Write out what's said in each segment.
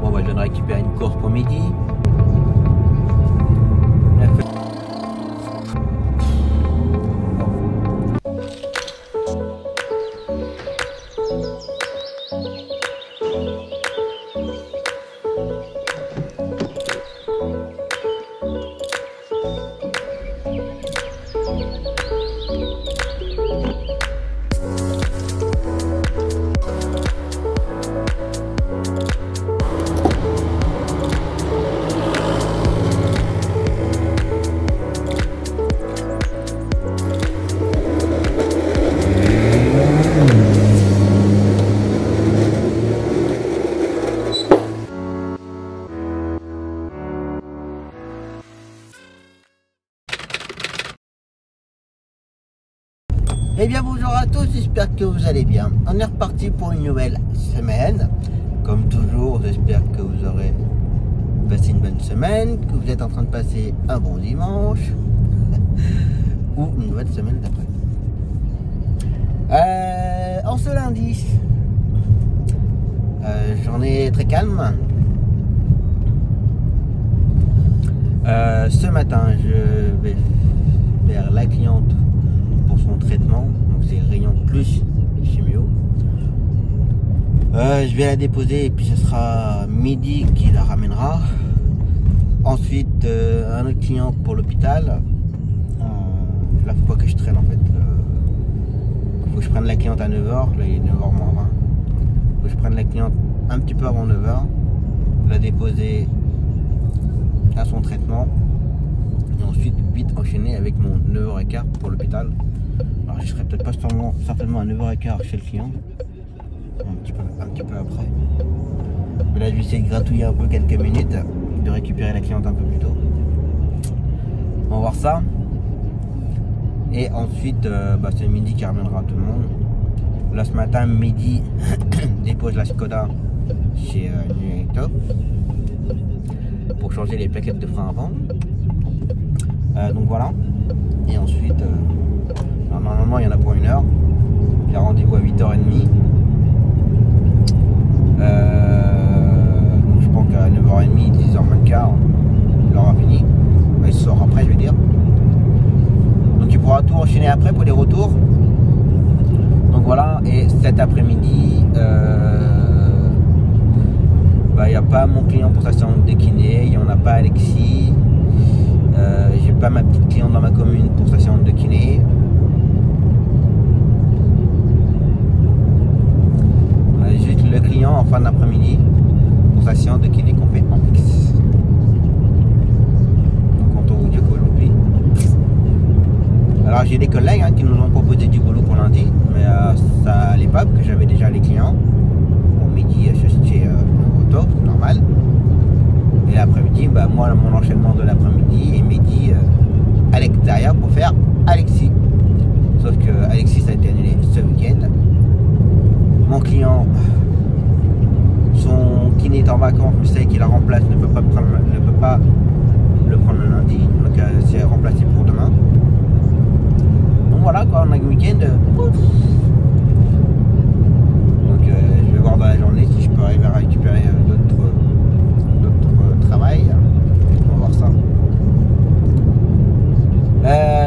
Bon, bah, je viens de récupérer une course pour midi. Eh bien bonjour à tous, j'espère que vous allez bien. On est reparti pour une nouvelle semaine. Comme toujours, j'espère que vous aurez passé une bonne semaine, que vous êtes en train de passer un bon dimanche ou une nouvelle semaine d'après. En ce lundi, journée très calme. Ce matin, je vais vers la cliente pour son traitement, donc c'est le rayon plus chimio. Je vais la déposer et puis ce sera midi qui la ramènera. Ensuite un autre client pour l'hôpital. Là faut pas que je traîne en fait. Faut que je prenne la cliente à 9h, là il est 9h moins 20. Faut que je prenne la cliente un petit peu avant 9h, la déposer à son traitement et ensuite vite enchaîner avec mon 9h15 pour l'hôpital. Alors je serai peut-être pas certainement à 9h15 chez le client, un petit peu après. Mais là je vais essayer de gratouiller un peu quelques minutes, de récupérer la cliente un peu plus tôt. On va voir ça. Et ensuite c'est midi qui ramènera tout le monde. Là ce matin midi dépose la Skoda chez Top pour changer les plaquettes de frein avant. Donc voilà. Et ensuite normalement il y en a pour 1 heure. Il y a rendez-vous à 8h30. Donc je pense qu'à 9h30, 10h moins le quart, il aura fini. Il sort après, je veux dire. Donc il pourra tout enchaîner après pour les retours. Donc voilà. Et cet après-midi, il n'y a pas mon client pour sa séance de kiné, il n'y en a pas Alexis. J'ai pas ma petite cliente dans ma commune pour sa séance de kiné. On a juste le client en fin d'après-midi pour sa séance de kiné qu'on fait en fixe. Donc content vous dire qu'aujourd'hui. Alors j'ai des collègues qui nous ont proposé du boulot pour lundi, mais ça allait pas parce que j'avais déjà les clients. Au midi chez auto, normal. Et l'après-midi, moi mon enchaînement de l'après-midi et midi à l'extérieur pour faire Alexis. Sauf que Alexis ça a été annulé ce week-end. Mon client, son kiné est en vacances, mais c'est qu'il la remplace, ne peut pas le prendre le lundi, donc c'est remplacé pour demain. Donc voilà quoi, on a le week-end. Donc je vais voir dans la journée si je peux arriver à récupérer d'autres travail. On va voir ça.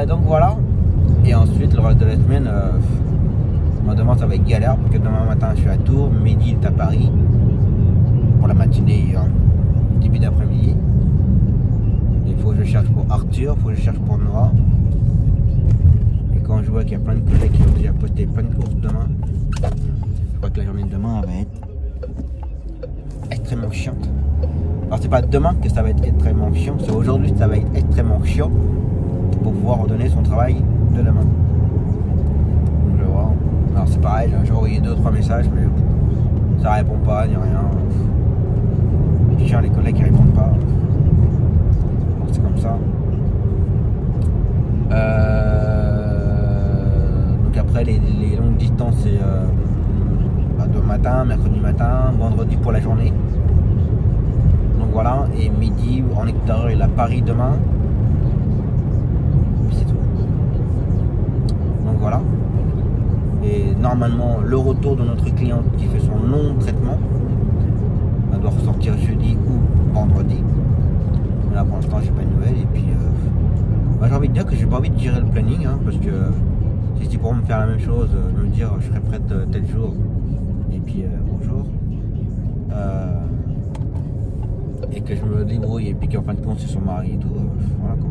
Donc voilà. Et ensuite le reste de la semaine, demain ça va être galère parce que demain matin je suis à Tours, midi il est à Paris pour la matinée, début d'après-midi. Il faut que je cherche pour Arthur, il faut que je cherche pour Noah. Et quand je vois qu'il y a plein de collègues qui ont déjà posté plein de courses demain, je crois que la journée de demain elle va être extrêmement chiante. Alors c'est pas demain que ça va être extrêmement chiant, c'est aujourd'hui que ça va être extrêmement chiant pour pouvoir redonner son travail de demain. Donc je vois. Alors c'est pareil, j'ai envoyé 2-3 messages mais ça répond pas ni rien. Chiant les collègues qui répondent pas. Donc c'est comme ça. Donc après les longues distances c'est demain matin, mercredi matin, vendredi pour la journée. Donc voilà, et midi en extérieur il a Paris demain. C'est tout. Donc voilà. Et normalement le retour de notre cliente qui fait son long traitement, elle doit ressortir Là pour l'instant j'ai pas de nouvelles et puis moi, j'ai envie de dire que j'ai pas envie de gérer le planning hein, parce que si c'est pour me faire la même chose, me dire je serai prête tel jour et puis bonjour et que je me débrouille et puis qu'en fin de compte c'est son mari et tout, voilà quoi.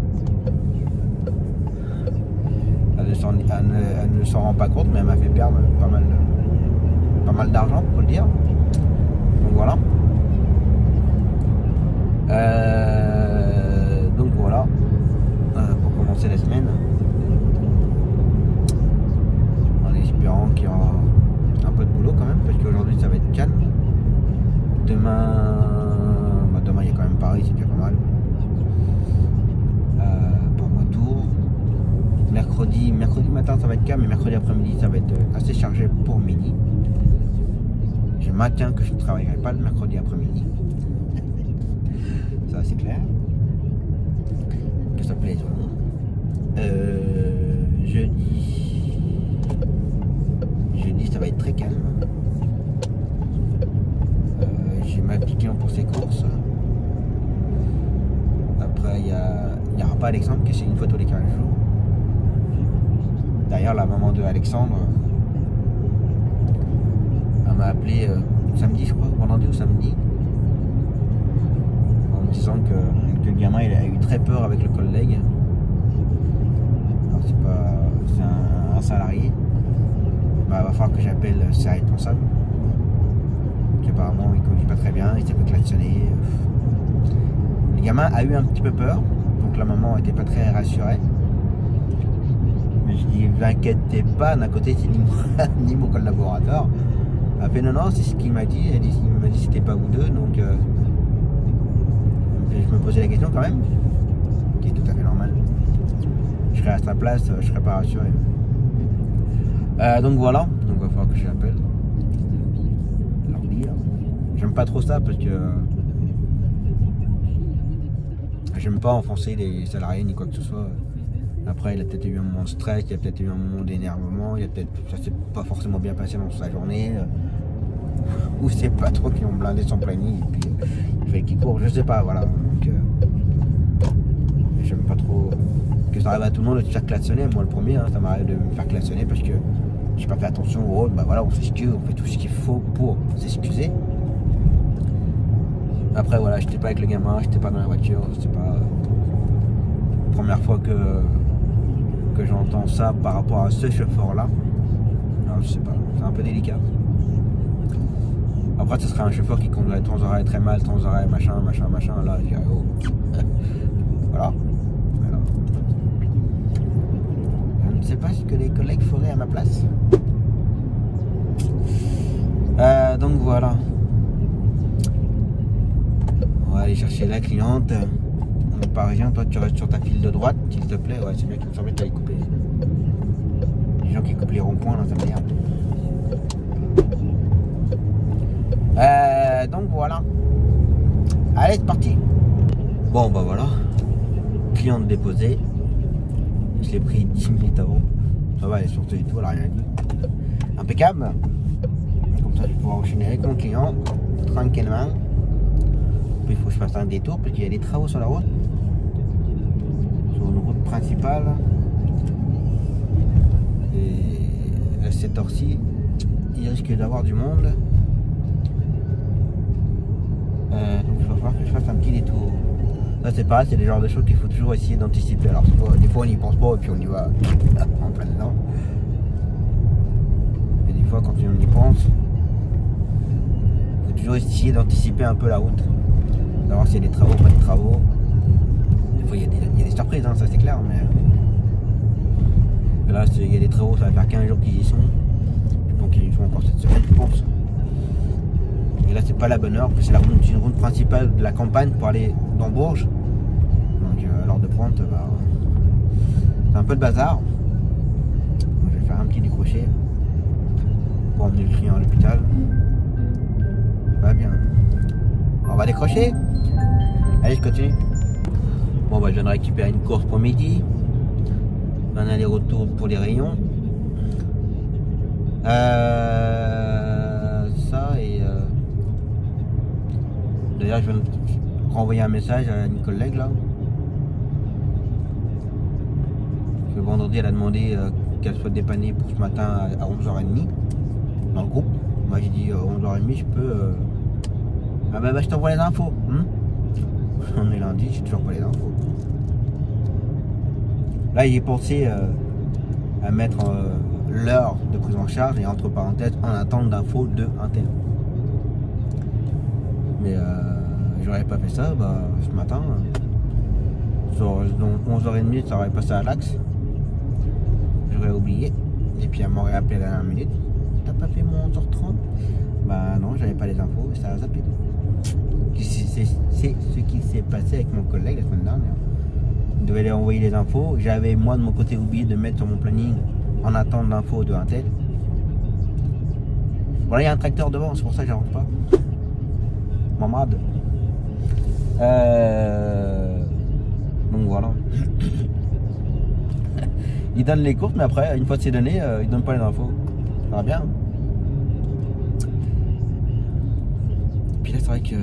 Elle ne s'en rend pas compte mais elle m'a fait perdre pas mal d'argent pour le dire. Donc voilà. Donc voilà pour commencer la semaine en espérant qu'il y aura un peu de boulot quand même parce qu'aujourd'hui ça va être calme. Demain il y a quand même Paris, c'est déjà pas mal pour mon tour. Mercredi matin ça va être calme mais mercredi après-midi ça va être assez chargé pour midi. Je maintiens que je ne travaillerai pas le mercredi après-midi. Ça c'est clair. Que ça plaise au monde. Jeudi ça va être très calme. J'ai ma petite client pour ses courses. Après il n'y aura pas Alexandre qui c'est une fois tous les 15 jours. D'ailleurs la maman de Alexandre elle m'a appelé samedi je crois, vendredi ou samedi, en me disant que le gamin il a eu très peur avec le collègue. Alors c'est un salarié. Bah, il va falloir que j'appelle ses responsables. Apparemment il conduit pas très bien, il s'est fait klaxonner. Le gamin a eu un petit peu peur, donc la maman n'était pas très rassurée. Mais je dis, vous inquiétez pas, d'un côté c'est ni mon collaborateur. Elle fait non, c'est ce qu'il m'a dit. Il m'a dit c'était pas vous deux, donc je me posais la question quand même, qui est tout à fait normal. Je serais à sa place, je serais pas rassuré. Donc voilà, donc il va falloir que je l'appelle. Leur dire. J'aime pas trop ça parce que j'aime pas enfoncer les salariés ni quoi que ce soit. Après, il a peut-être eu un moment de stress, il a peut-être eu un moment d'énervement, ça s'est pas forcément bien passé dans sa journée, ou c'est pas trop qui ont blindé son planning et puis il fallait qu'il court, je sais pas, voilà. Donc j'aime pas trop que ça arrive à tout le monde de se faire klaxonner. Moi le premier, hein, ça m'arrive de me faire klaxonner parce que j'ai pas fait attention au rôle. Bah voilà, on s'excuse, on fait tout ce qu'il faut pour s'excuser. Après voilà, j'étais pas avec le gamin, j'étais pas dans la voiture, c'est pas première fois que j'entends ça par rapport à ce chauffeur là. Alors je sais pas, c'est un peu délicat. Après ce serait un chauffeur qui conduirait de temps en temps très mal, de temps en temps machin, là je dirais oh. Voilà. Je ne sais pas ce que les collègues feraient à ma place. Donc voilà. On va aller chercher la cliente. Parisien, toi tu restes sur ta file de droite, s'il te plaît. Ouais, c'est bien qu'il me semblait que tu allais couper. Les gens qui coupent les ronds-points, là, ça m'énerve. Donc voilà. Allez, c'est parti. Bon, bah voilà. Cliente déposée. Je l'ai pris 10 minutes avant. Ça va, elle est sortie et tout, elle a rien dit. Impeccable. Comme ça, je vais pouvoir enchaîner avec mon client tranquillement. Puis il faut que je fasse un détour parce qu'il y a des travaux sur la route. Sur une route principale. Et à cette heure-ci, il risque d'avoir du monde. Donc il va falloir que je fasse un petit détour. Là c'est pareil, c'est le genre de choses qu'il faut toujours essayer d'anticiper. Alors des fois on n'y pense pas et puis on y va en plein dedans. Et des fois quand on y pense, il faut toujours essayer d'anticiper un peu la route. Savoir s'il y a des travaux, pas de travaux. Des fois il y a des surprises, hein, ça c'est clair, mais là il y a des travaux, ça va faire 15 jours qu'ils y sont. Donc ils y sont encore cette semaine je pense. Et là c'est pas la bonne heure, c'est une route principale de la campagne pour aller dans Bourges. Donc à l'heure de pointe, bah, c'est un peu le bazar. Donc, je vais faire un petit décroché pour emmener le client à l'hôpital. Va bien. On va décrocher. Allez, je continue. Bon bah je viens de récupérer une course pour midi. Un aller-retour pour les rayons. Ça et d'ailleurs je viens de renvoyé un message à une collègue là. Le vendredi, elle a demandé qu'elle soit dépannée pour ce matin à 11h30 dans le groupe. Moi j'ai dit 11h30 je peux. Ah bah, je t'envoie les infos. On est lundi, j'ai toujours pas les infos. Là j'ai pensé à mettre l'heure de prise en charge et entre parenthèses en attente d'infos de un tel. Mais j'aurais pas fait ça ce matin. Donc 11h30 ça aurait passé à l'axe. J'aurais oublié. Et puis elle m'aurait appelé à la dernière minute. T'as pas fait mon 11h30? Bah non, j'avais pas les infos et ça a zappé. C'est ce qui s'est passé avec mon collègue la semaine dernière. Il devait lui envoyer les infos. J'avais moi de mon côté oublié de mettre sur mon planning en attente d'infos de un tel. Voilà, il y a un tracteur devant, c'est pour ça que j'avance pas. Mamad. Donc voilà. Il donne les courses, mais après, une fois que c'est donné, il donne pas les infos. Ça va bien. Puis là, c'est vrai que.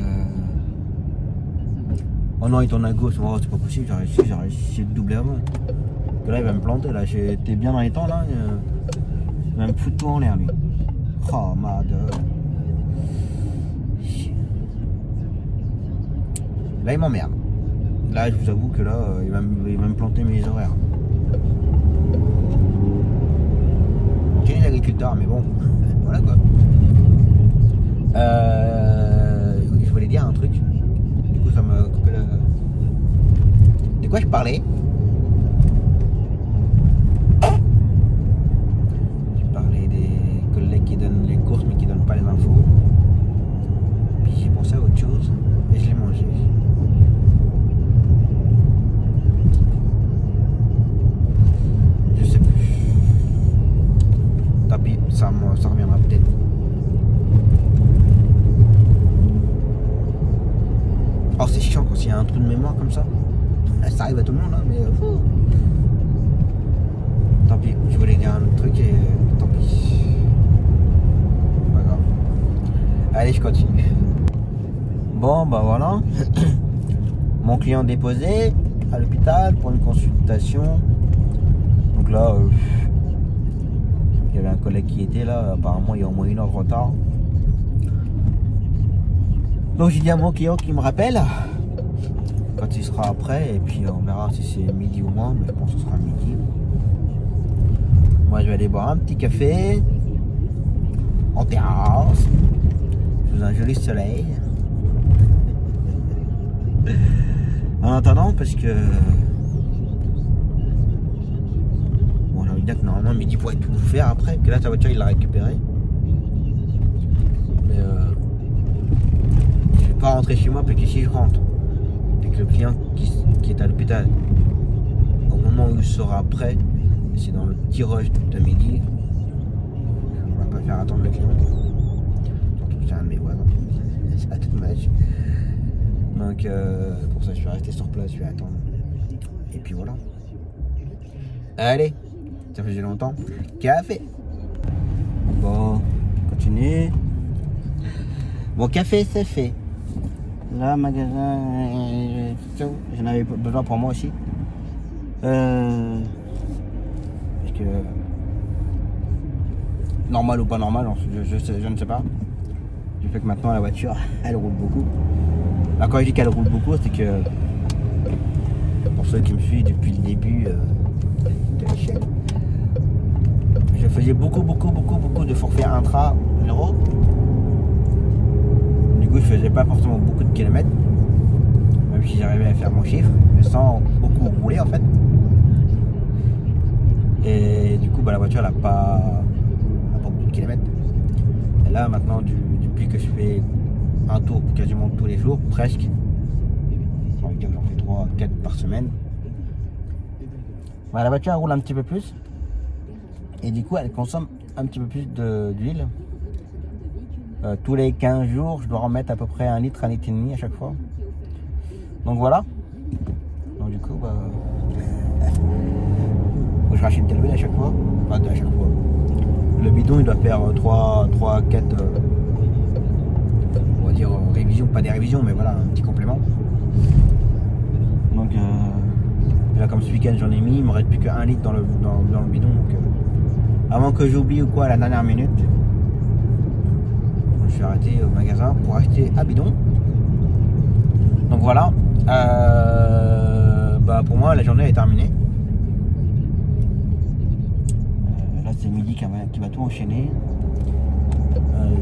Oh non, il tourne à gauche. Oh, c'est pas possible, j'ai réussi de doubler avant. Que là, il va me planter. Là, j'étais bien dans les temps. Là, il va me foutre tout en l'air, lui. Oh, mad. Là, il m'emmerde. Là, je vous avoue que là, il va me planter mes horaires. J'ai les agriculteurs, mais bon, voilà quoi. Je voulais dire un truc. Du coup, ça m'a coupé le. De quoi je parlais? Je parlais des collègues qui donnent les courses, mais qui donnent pas les infos. Puis j'ai pensé à autre chose et je l'ai mangé. Je sais plus. Tant pis, ça reviendra peut-être. Oh, c'est chiant quand il y a un trou de mémoire comme ça. Ça arrive à tout le monde, hein, mais tant pis, je voulais dire un autre truc et tant pis. Pas grave. Allez, je continue. Bon, bah voilà. Mon client déposé à l'hôpital pour une consultation. Donc là, il y avait un collègue qui était là. Apparemment, il y a au moins 1 heure de retard. Donc j'ai dit à mon client qu'il me rappelle quand il sera prêt et puis on verra si c'est midi ou moins, mais je pense que ce sera midi. Moi je vais aller boire un petit café en terrasse sous un joli soleil. En attendant, parce que bon, j'ai envie de dire que normalement midi pourrait tout faire après, que là ta voiture il l'a récupérée. Mais je vais pas rentrer chez moi, parce que si je rentre et que le client qui est à l'hôpital, au moment où il sera prêt, c'est dans le petit rush de midi, on va pas faire attendre le client. Surtout que c'est un de mes voisins. C'est dommage. Donc pour ça je suis resté sur place, je vais attendre. Et puis voilà. Allez, ça faisait longtemps. Café. Bon, continue. Bon, café c'est fait. Là, magasin, j'en avais besoin pour moi aussi. Parce que normal ou pas normal, je ne sais pas. Du fait que maintenant la voiture, elle roule beaucoup. Là, quand je dis qu'elle roule beaucoup, c'est que pour ceux qui me suivent depuis le début de la chaîne, je faisais beaucoup de forfaits intra 0. Du coup, je faisais pas forcément beaucoup de kilomètres, même si j'arrivais à faire mon chiffre, mais sans beaucoup rouler en fait. Et du coup, bah, la voiture elle n'a pas beaucoup de kilomètres. Et là, maintenant, depuis que je fais un tour quasiment tous les jours, presque, j'ai envie de dire que j'en fais 3, 4 par semaine, bah, la voiture elle roule un petit peu plus. Et du coup, elle consomme un petit peu plus d'huile. Tous les 15 jours, je dois remettre à peu près 1 litre, 1,5 litre à chaque fois. Donc voilà. Donc du coup, bah, je rachète de l'huile à chaque fois. Enfin, à chaque fois. Le bidon, il doit faire 3, 4, on va dire révisions, pas des révisions, mais voilà, un petit complément. Donc là, comme ce week-end j'en ai mis, il me reste plus que 1 litre dans le bidon. Donc avant que j'oublie ou quoi à la dernière minute, je suis arrêté au magasin pour acheter un bidon. Donc voilà, pour moi la journée est terminée. Là c'est Midi qui va tout enchaîner.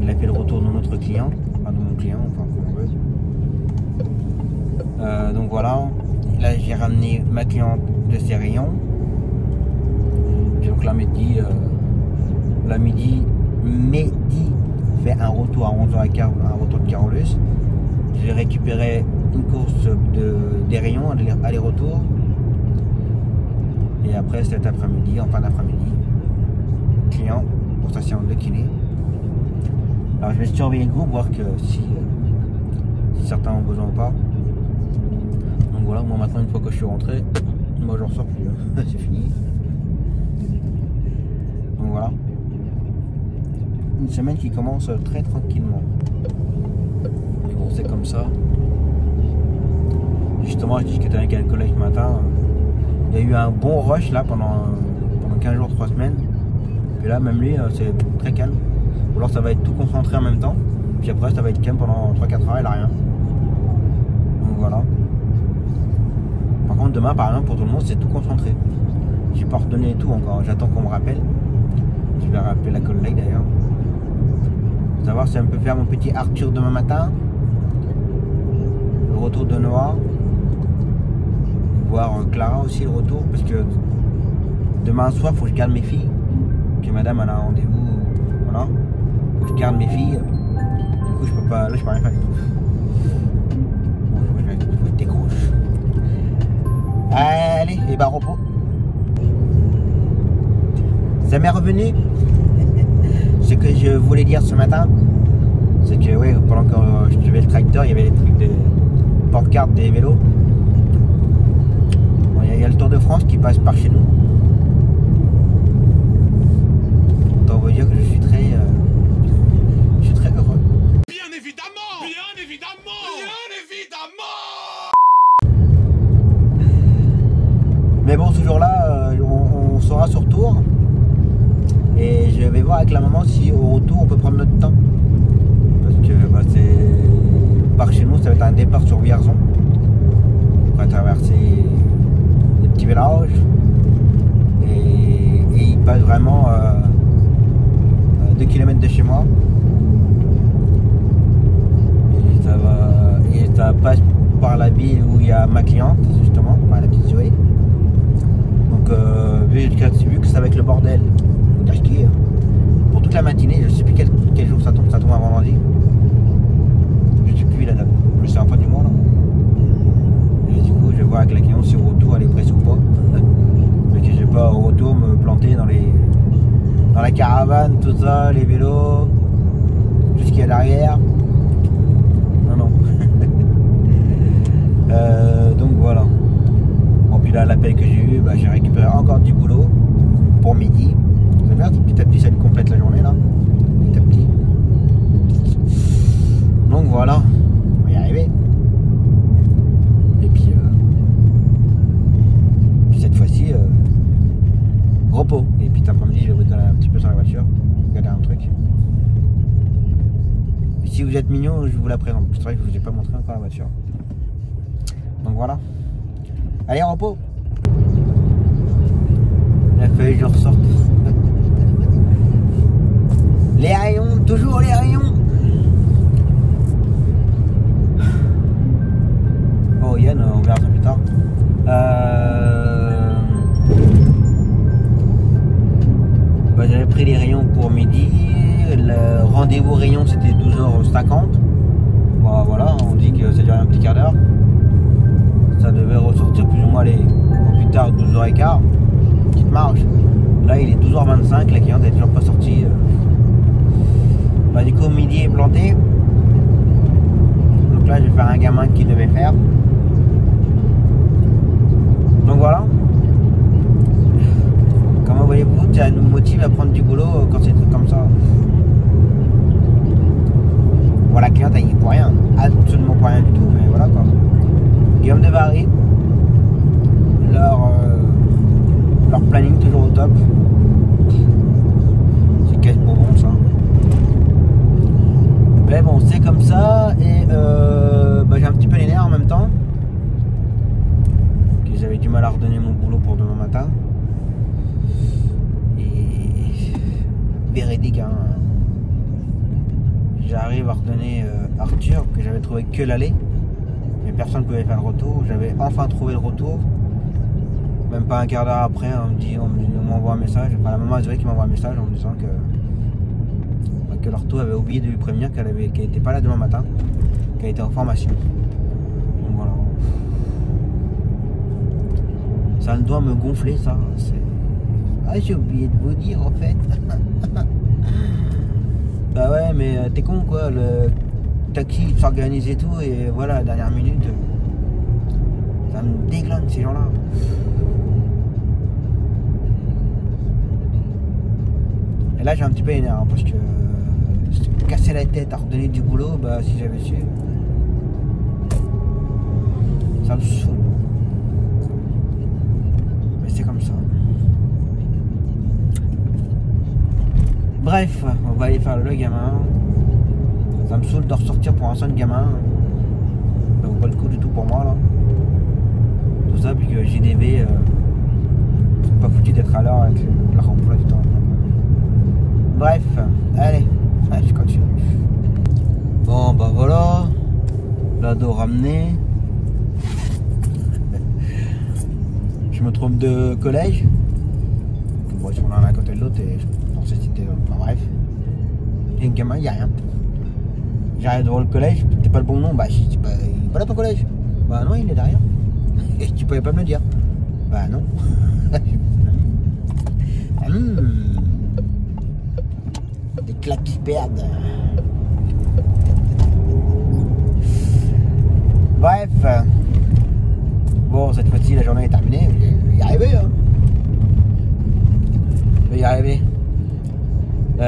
Il a fait le retour de notre client, enfin de mon client, enfin comme on veut. Donc voilà, là j'ai ramené ma cliente de ses rayons. Donc là Mehdi fait un retour à 11h15, un retour de Carolus. J'ai récupéré une course des rayons, aller-retour. Et après cet après-midi, en fin d'après-midi, client pour sa séance de kiné. Alors je vais surveiller le groupe, voir que si certains ont besoin ou pas. Donc voilà, moi maintenant une fois que je suis rentré, moi je ressors plus, c'est fini. Donc voilà. Une semaine qui commence très tranquillement. Mais bon, c'est comme ça. Justement, je discutais avec un collègue ce matin. Il y a eu un bon rush là pendant 15 jours, 3 semaines. Et là, même lui, c'est très calme. Ou alors ça va être tout concentré en même temps. Puis après, ça va être calme pendant 3-4 heures, il a rien. Donc voilà. Par contre, demain, par exemple, pour tout le monde, c'est tout concentré. J'ai pas redonné tout encore. J'attends qu'on me rappelle. Je vais rappeler la collègue d'ailleurs. Savoir si elle peut faire mon petit Arthur demain matin. Le retour de Noah. Voir Clara aussi le retour. Parce que demain soir, il faut que je garde mes filles. Que madame elle a un rendez-vous. Voilà. Faut que je garde mes filles. Du coup, je peux pas. Là, je peux rien faire du tout. Bon, faut que je décroche. Allez, et repos. Ça m'est revenu. Ce que je voulais dire ce matin, c'est que oui, pendant que je suivais le tracteur, il y avait les trucs de porte-carte des vélos. Bon, il y a le Tour de France qui passe par chez nous. Autant vous dire que je suis très heureux. Bien évidemment, bien évidemment, bien évidemment. Mais bon, ce jour-là, on sera sur Tours. Et je vais voir avec la maman si au retour on peut prendre notre temps. Parce que c'est par chez nous, ça va être un départ sur Vierzon. On va traverser des petits villages. Et il passe vraiment 2 km de chez moi. Et ça passe par la ville où il y a ma cliente, justement, par la petite Zoé. Donc vu que ça va être le bordel. Pour toute la matinée, je sais plus quel jour ça tombe un vendredi. Je sais plus la date, mais c'est un fin du mois là. Et du coup, je vais voir avec la cliente si au retour elle est pressée ou pas. Mais que je vais pas au retour me planter dans la caravane, tout ça, les vélos, tout ce qu'il y a derrière. Non. Donc voilà. Bon, puis là, l'appel que j'ai eu, j'ai récupéré encore du boulot pour midi. Petit à petit ça lui complète la journée là, petit à petit. Donc voilà, on va y arriver. Et puis cette fois-ci repos. Et puis cet après-midi je vais bricoler un petit peu sur la voiture, regarder un truc. Et si vous êtes mignon, je vous la présente. C'est vrai que je vous ai pas montré encore la voiture. Donc voilà. Allez, repos. La feuille je ressorte. Les rayons, toujours les rayons. Oh Yann, on verra ça plus tard. J'avais pris les rayons pour midi. Le rendez-vous rayon c'était 12h50. Bon, voilà, on dit que ça durait un petit quart d'heure. Ça devait ressortir plus ou moins au plus tard 12h15. Petite marge. Là il est 12h25, la cliente n'est toujours pas sortie. Du coup midi est planté. Donc là je vais faire un gamin qui devait faire. Donc voilà. Comment voyez-vous, ça nous motive à prendre du boulot quand c'est comme ça. Voilà, la cliente elle y est pour rien. Absolument pour rien du tout, mais voilà quoi. comme de Paris. Leur planning toujours au top. C'est quasi pour bon ça. Mais bon, c'est comme ça. Et j'ai un petit peu les nerfs en même temps. J'avais du mal à redonner mon boulot pour demain matin. Et véridique, hein. J'arrive à redonner Arthur, que j'avais trouvé que l'aller. Mais personne ne pouvait faire le retour. J'avais enfin trouvé le retour. Même pas un quart d'heure après, on m'envoie un message. Enfin, la maman a qui m'envoie un message en me disant que l'ortho avait oublié de lui prévenir qu'elle n'était pas là demain matin, qu'elle était en formation. Donc voilà. Ça doit me gonfler ça. Ah, j'ai oublié de vous dire en fait. Bah ouais, mais t'es con quoi, le taxi s'organise et tout, et voilà, à la dernière minute, ça me déglingue ces gens-là. Et là j'ai un petit peu énervé, parce que se casser la tête à redonner du boulot, bah si j'avais su, ça me saoule. Mais c'est comme ça. Bref, on va aller faire le gamin. Ça me saoule de ressortir pour un seul gamin. Ça vaut pas le coup du tout pour moi là. Tout ça, puis que JDV, c'est pas foutu d'être à l'heure avec le remploi du temps. Bref, allez, je continue. Bon bah voilà, l'ado ramené. Je me trompe de collège. Bon, ils sont l'un à côté de l'autre et je pensais que c'était... Enfin, bref. Et le gamin, il n'y a rien. J'arrive devant le collège, c'est pas le bon nom. Bah, il est pas là ton collège. Bah non, il est derrière. Et tu pouvais pas me le dire. Bah non. Des claques qui perdent. Bref. Bon, cette fois-ci, la journée est terminée. Je vais y arriver, hein. Je vais y arriver. J'ai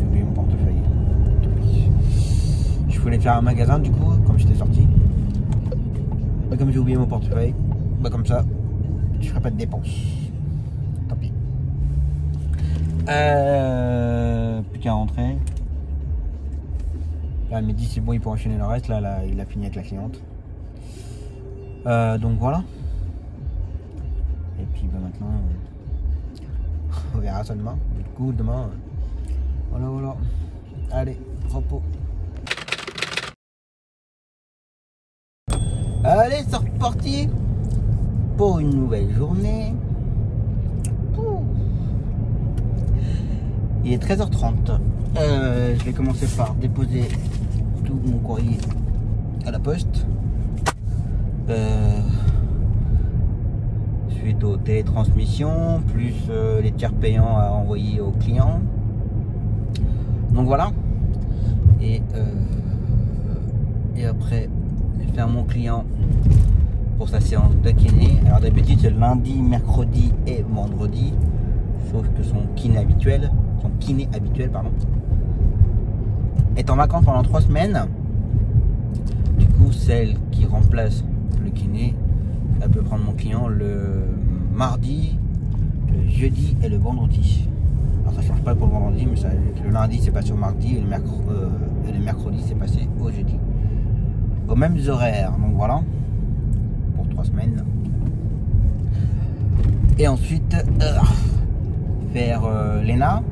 oublié mon portefeuille. Je voulais faire un magasin, du coup, comme j'étais sorti. Mais comme j'ai oublié mon portefeuille, bah comme ça, je ferai pas de dépenses. Tant pis. Plus qu'à rentrer. Là, à midi, c'est bon, il peut enchaîner le reste. Là, il a fini avec la cliente. Donc voilà. Et puis bah, maintenant, on verra ça demain. Du coup, demain, voilà. Allez, repos. Allez, c'est reparti pour une nouvelle journée. Il est 13h30. Je vais commencer par déposer tout mon courrier à la poste. Suite aux télétransmissions, plus les tiers payants à envoyer aux clients. Donc voilà. Et après, faire mon client pour sa séance de kiné. Alors d'habitude c'est le lundi, mercredi et vendredi. Sauf que son kiné habituel est en vacances pendant 3 semaines. Du coup, celle qui remplace le kiné, elle peut prendre mon client le mardi, le jeudi et le vendredi. Alors ça change pas pour le vendredi, mais le lundi c'est passé au mardi et le mercredi c'est passé au jeudi. Aux mêmes horaires, donc voilà, pour 3 semaines. Et ensuite, faire Léna.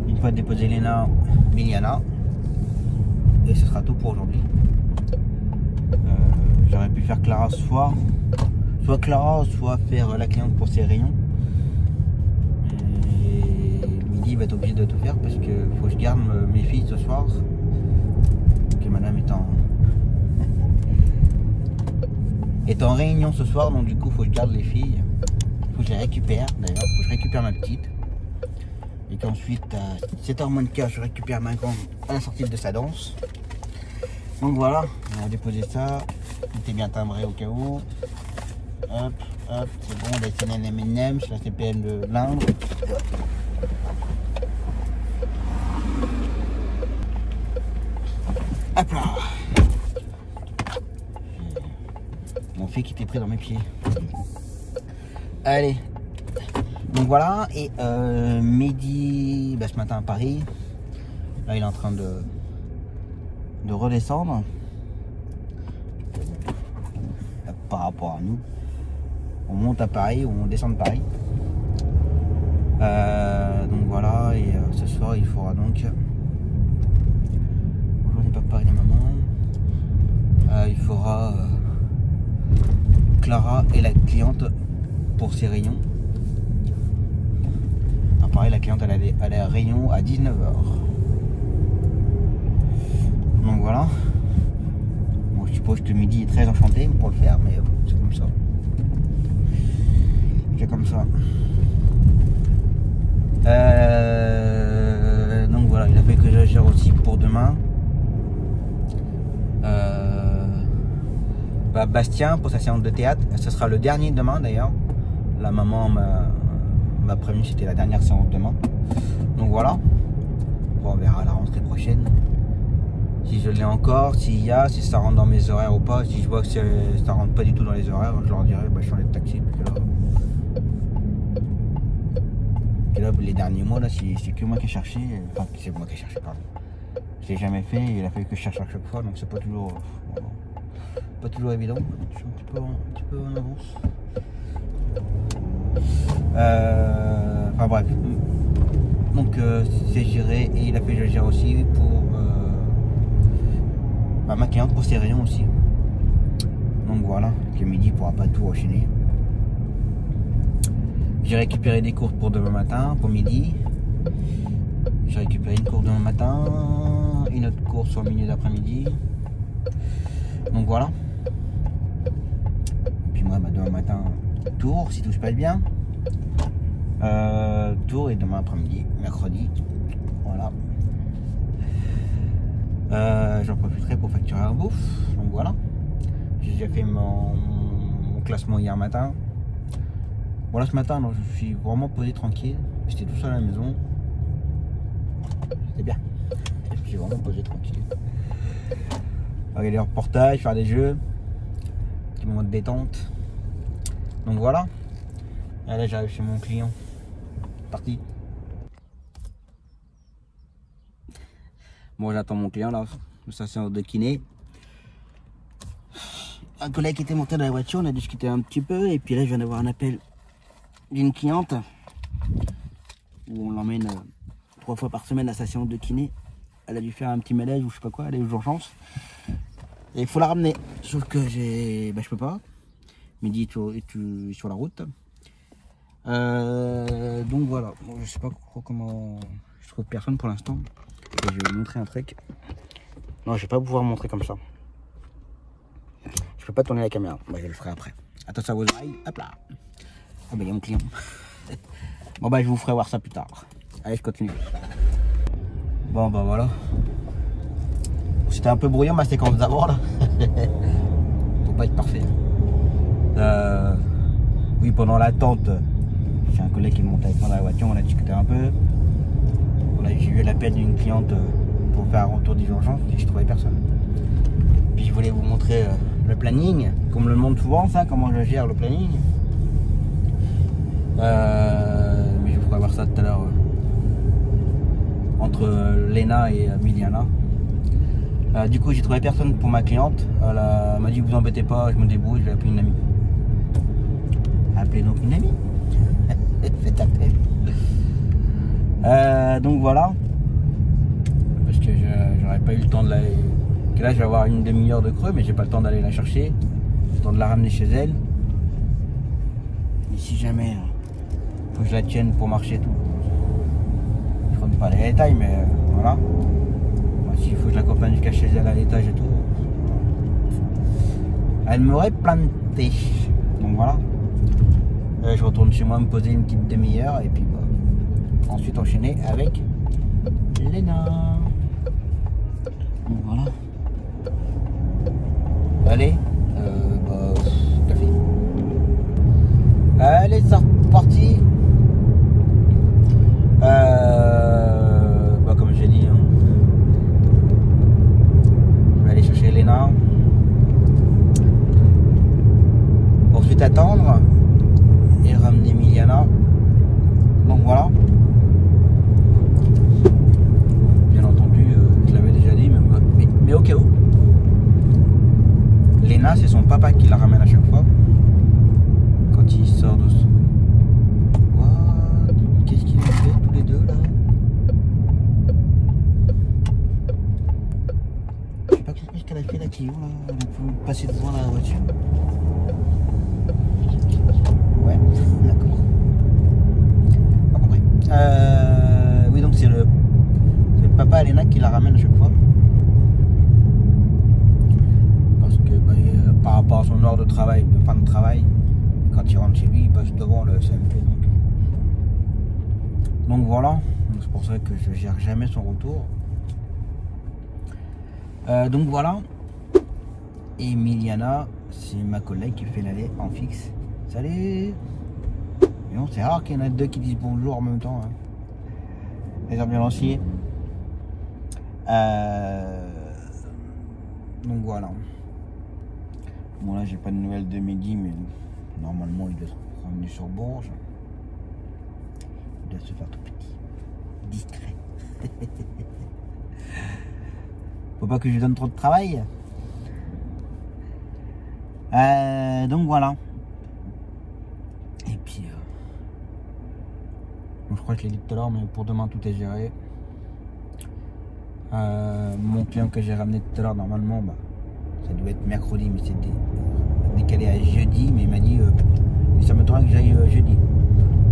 Une fois déposé Léna, Miliana. Et ce sera tout pour aujourd'hui. J'aurais pu faire Clara ce soir. Soit Clara, soit faire la cliente pour ses rayons. Et midi va être obligé de tout faire parce que faut que je garde mes filles ce soir. Que madame est en réunion ce soir, donc du coup faut que je garde les filles. Faut que je les récupère d'ailleurs, faut que je récupère ma petite. Et qu'ensuite à 7h moins de quart je récupère ma grande à la sortie de sa danse. Donc voilà, on va déposer ça. Tout est bien timbré au cas où. Hop, c'est bon, on a essayé un M&M, je la CPM de l'Indre. Hop là. café qui était pris dans mes pieds. Allez. Donc voilà, et midi, ce matin à Paris, là il est en train de redescendre par rapport à nous. On monte à Paris ou on descend de Paris. Donc voilà, et ce soir il faudra donc... Bonjour les papas et les mamans. Il fera Clara et la cliente pour ses réunions. Pareil, la cliente elle est à réunion à 19h. Donc voilà. Bon, je suppose que midi est très enchanté pour le faire, mais c'est comme ça. C'est comme ça. Donc voilà, il a fait que je gère aussi pour demain. Bastien pour sa séance de théâtre. Ce sera le dernier demain d'ailleurs. La maman m'a prévenu, c'était la dernière séance demain. Donc voilà. Bon, on verra à la rentrée prochaine. Si je l'ai encore, si ça rentre dans mes horaires ou pas. Si je vois que ça rentre pas du tout dans les horaires, je leur dirai je change de taxi. Et là, les derniers mois, là, c'est que moi qui ai cherché. Enfin, c'est moi qui ai cherché, pardon. Je l'ai jamais fait, il a fallu que je cherche à chaque fois, donc c'est pas toujours évident. Je suis un petit peu en avance. Enfin bref. Donc c'est géré, et il a fait je gère aussi pour ma cliente pour ses rayons aussi. Donc voilà, le midi il pourra pas tout enchaîner. J'ai récupéré des courses pour demain matin, pour midi. J'ai récupéré une course demain matin, une autre course au milieu d'après-midi. Donc voilà. Et puis moi, demain matin, Tours, si tout se passe bien. Tours et demain après-midi, mercredi. Voilà. J'en profiterai pour facturer un bouffe. Donc voilà. J'ai déjà fait mon classement hier matin. Voilà, ce matin, alors, je suis vraiment posé tranquille. J'étais tout seul à la maison. C'était bien. Je suis vraiment posé tranquille. Regarder des reportages, faire des jeux. Petit moment de détente. Donc voilà. Et là, j'arrive chez mon client. Parti. Bon, j'attends mon client là. Ça, c'est de kiné. Un collègue était monté dans la voiture, on a discuté un petit peu. Et puis là, je viens d'avoir un appel d'une cliente où on l'emmène 3 fois par semaine à sa séance de kiné. Elle a dû faire un petit malaise ou je sais pas quoi, elle est aux urgences et il faut la ramener, sauf que je peux pas, midi tu es sur la route. Donc voilà, bon, je sais pas comment, je trouve personne pour l'instant. Je vais vous montrer un truc. Non, je vais pas pouvoir montrer comme ça, je peux pas tourner la caméra. Moi, je le ferai après. Attention à vos oreilles, hop là. Ah il y a mon client. Bon je vous ferai voir ça plus tard. Allez, je continue. Bon voilà. C'était un peu bruyant ma séquence d'avant là. Faut pas être parfait. Oui, pendant l'attente, j'ai un collègue qui est monté avec moi dans la voiture, on a discuté un peu. J'ai eu l'appel d'une cliente pour faire un retour d'urgence et je trouvais personne. Puis je voulais vous montrer le planning, comme me le montre souvent ça, comment je gère le planning. Mais je vous ferai voir ça tout à l'heure entre Léna et Miliana. Du coup, j'ai trouvé personne pour ma cliente. Elle m'a dit vous embêtez pas, je me débrouille, je vais appeler une amie. Appelez donc une amie. Faites appel. Donc voilà. Parce que j'aurais pas eu le temps de l'aller. Là, je vais avoir une demi-heure de creux, mais j'ai pas le temps d'aller la chercher. J'ai le temps de la ramener chez elle. Et si jamais faut que je la tienne pour marcher et tout. Je connais pas les détails, mais voilà. S'il faut que je l'accompagne jusqu'à chez elle à l'étage et tout. Elle m'aurait planté. Donc voilà. Je retourne chez moi me poser une petite demi-heure et puis ensuite enchaîner avec Léna. Donc voilà. Allez. Café. Allez, c'est reparti. Comme j'ai dit, hein, je vais aller chercher Léna. attendre et ramener Emiliana. Donc voilà. Bien entendu, je l'avais déjà dit, mais au cas où. Léna, c'est son papa qui la ramène à chaque fois. Quand il sort de son... What? Qu'est-ce qu'ils ont fait tous les deux là? J'ai pas compris ce qu'elle a fait la Clio là. Elle a pu passer devant la voiture. Ouais, d'accord. Pas compris. Oui, donc c'est le papa Léna qui la ramène à chaque fois. Parce que par rapport à son heure de travail, de fin de travail, quand il rentre chez lui, il passe devant le CMP. Donc voilà, c'est pour ça que je gère jamais son retour. Donc voilà. Emiliana, c'est ma collègue qui fait l'aller en fixe. Salut. Mais non, c'est rare qu'il y en a deux qui disent bonjour en même temps. Hein. Les ambulanciers. Donc voilà. Bon là j'ai pas de nouvelles de Mehdi, mais normalement il doit être revenu sur Bourges. Il doit se faire tout petit. Discret. Faut pas que je lui donne trop de travail. Donc voilà. Et puis bon, je crois que je l'ai dit tout à l'heure, mais pour demain tout est géré. Mon client que j'ai ramené tout à l'heure, normalement ça doit être mercredi, mais c'était décalé à jeudi, mais il m'a dit mais ça m'étonnerait que j'aille jeudi.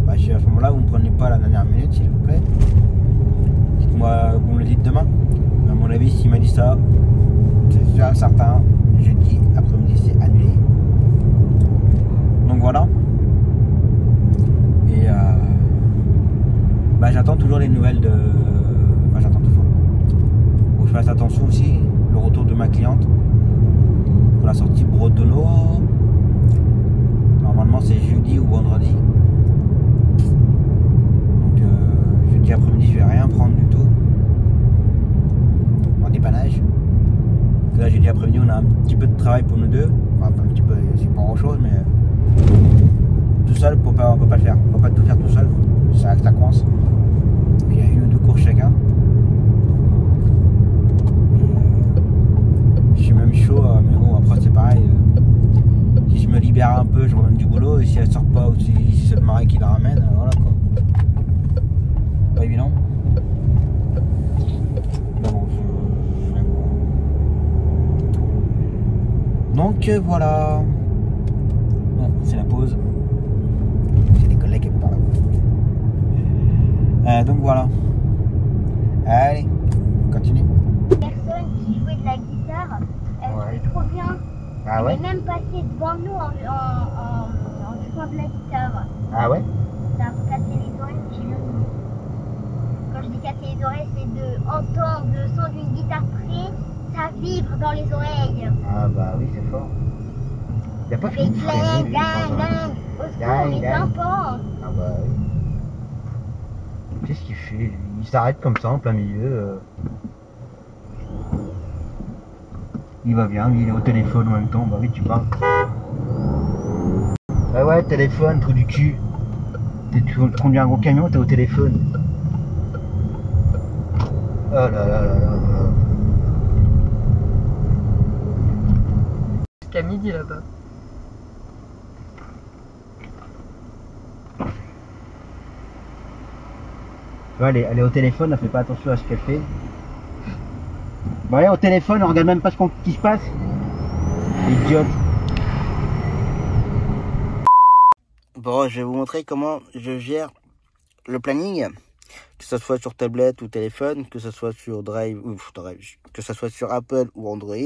À ce moment là vous ne me prenez pas à la dernière minute s'il vous plaît. Dites-moi, vous me le dites demain. À mon avis, s'il m'a dit ça, c'est sûr certain, jeudi après-midi c'est annulé. Donc voilà. Et j'attends toujours les nouvelles de... Enfin j'attends toujours. Faut que je fasse attention aussi, le retour de ma cliente pour la sortie Bretonneux. Normalement c'est jeudi ou vendredi. Donc jeudi après-midi je vais rien prendre du tout. En dépannage. Là jeudi après-midi on a un petit peu de travail pour nous deux. Enfin un petit peu, c'est pas grand chose, mais tout seul on peut pas le faire. On peut pas tout faire tout seul. Ça coince. Il y a une ou deux courses chacun. Je suis même chaud, mais bon après c'est pareil. Si je me libère un peu, je ramène du boulot, et si elle sort pas, ou si c'est le mari qui la ramène, voilà quoi. Pas évident. Mais bon, donc voilà. Bon, c'est la pause. J'ai des collègues qui me parlent. Donc voilà. Allez, continue. Personne qui jouait de la guitare, elle jouait trop bien. Ah ouais? Elle est même passée devant nous en jouant de la guitare. Ah ouais? Ça a cassé les oreilles, j'ai le... Quand je dis casser les oreilles, c'est de entendre le son d'une guitare près, ça vibre dans les oreilles. Ah bah oui, c'est fort. Y'a pas Ça fait clang, gang, gang. Au secours, mes enfants. Ah bah oui. Qu'est-ce qu'il fait lui? Il s'arrête comme ça en plein milieu. Il va bien, lui il est au téléphone en même temps. Bah oui, tu parles. Bah ouais, téléphone, trou du cul. Tu conduis un gros camion, t'es au téléphone. Oh là là là là là. Jusqu'à midi là-bas. Tu vois, elle est au téléphone, elle fait pas attention à ce qu'elle fait. Bah ouais, au téléphone, on regarde même pas ce qui se passe. Idiote. Bon, je vais vous montrer comment je gère le planning, que ce soit sur tablette ou téléphone, que ce soit sur Drive, que ce soit sur Apple ou Android.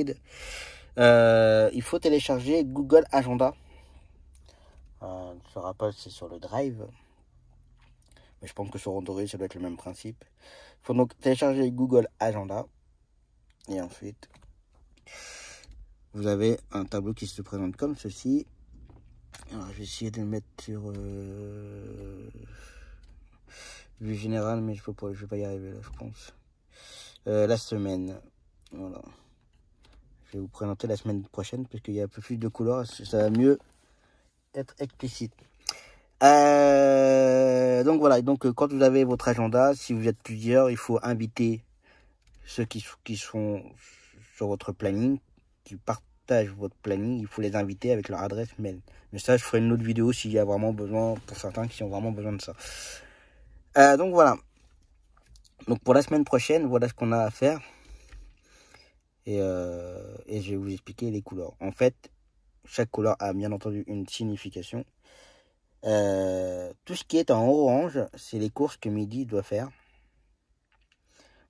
Il faut télécharger Google Agenda. Sur Apple, c'est sur le Drive. Mais je pense que sur Android, ça doit être le même principe. Il faut donc télécharger Google Agenda. Et ensuite, vous avez un tableau qui se présente comme ceci. Alors, je vais essayer de le mettre sur vue générale, mais je vais pas y arriver là, je pense. La semaine, voilà. Je vais vous présenter la semaine prochaine, parce qu'il y a un peu plus de couleurs, ça va mieux être explicite. Donc voilà, donc quand vous avez votre agenda, si vous êtes plusieurs, il faut inviter ceux qui sont sur votre planning, qui partagent votre planning, il faut les inviter avec leur adresse mail. Mais ça, je ferai une autre vidéo s'il y a vraiment besoin, pour certains qui ont vraiment besoin de ça. Donc voilà. Donc pour la semaine prochaine, voilà ce qu'on a à faire. Et je vais vous expliquer les couleurs. En fait, chaque couleur a bien entendu une signification. Tout ce qui est en orange, c'est les courses que Midi doit faire.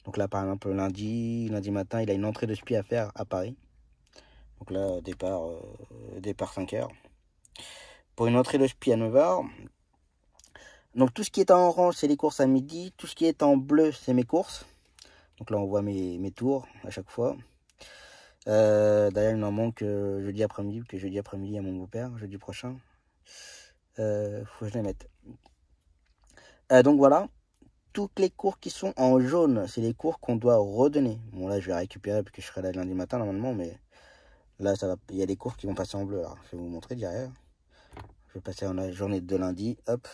Donc là, par exemple, lundi matin, il a une entrée de SPI à faire à Paris. Donc là, départ 5h. Pour une entrée de SPI à 9h. Donc tout ce qui est en orange, c'est les courses à midi. Tout ce qui est en bleu, c'est mes courses. Donc là, on voit mes tours à chaque fois. D'ailleurs, il m'en manque jeudi après-midi, parce que jeudi après-midi, il y a mon beau-père, jeudi prochain. Faut que je les mette. Donc voilà, toutes les cours qui sont en jaune, c'est les cours qu'on doit redonner. Bon là, je vais récupérer parce que je serai là lundi matin normalement, mais là, il y a des cours qui vont passer en bleu. Alors, je vais vous montrer derrière. Je vais passer en la journée de lundi. Hop.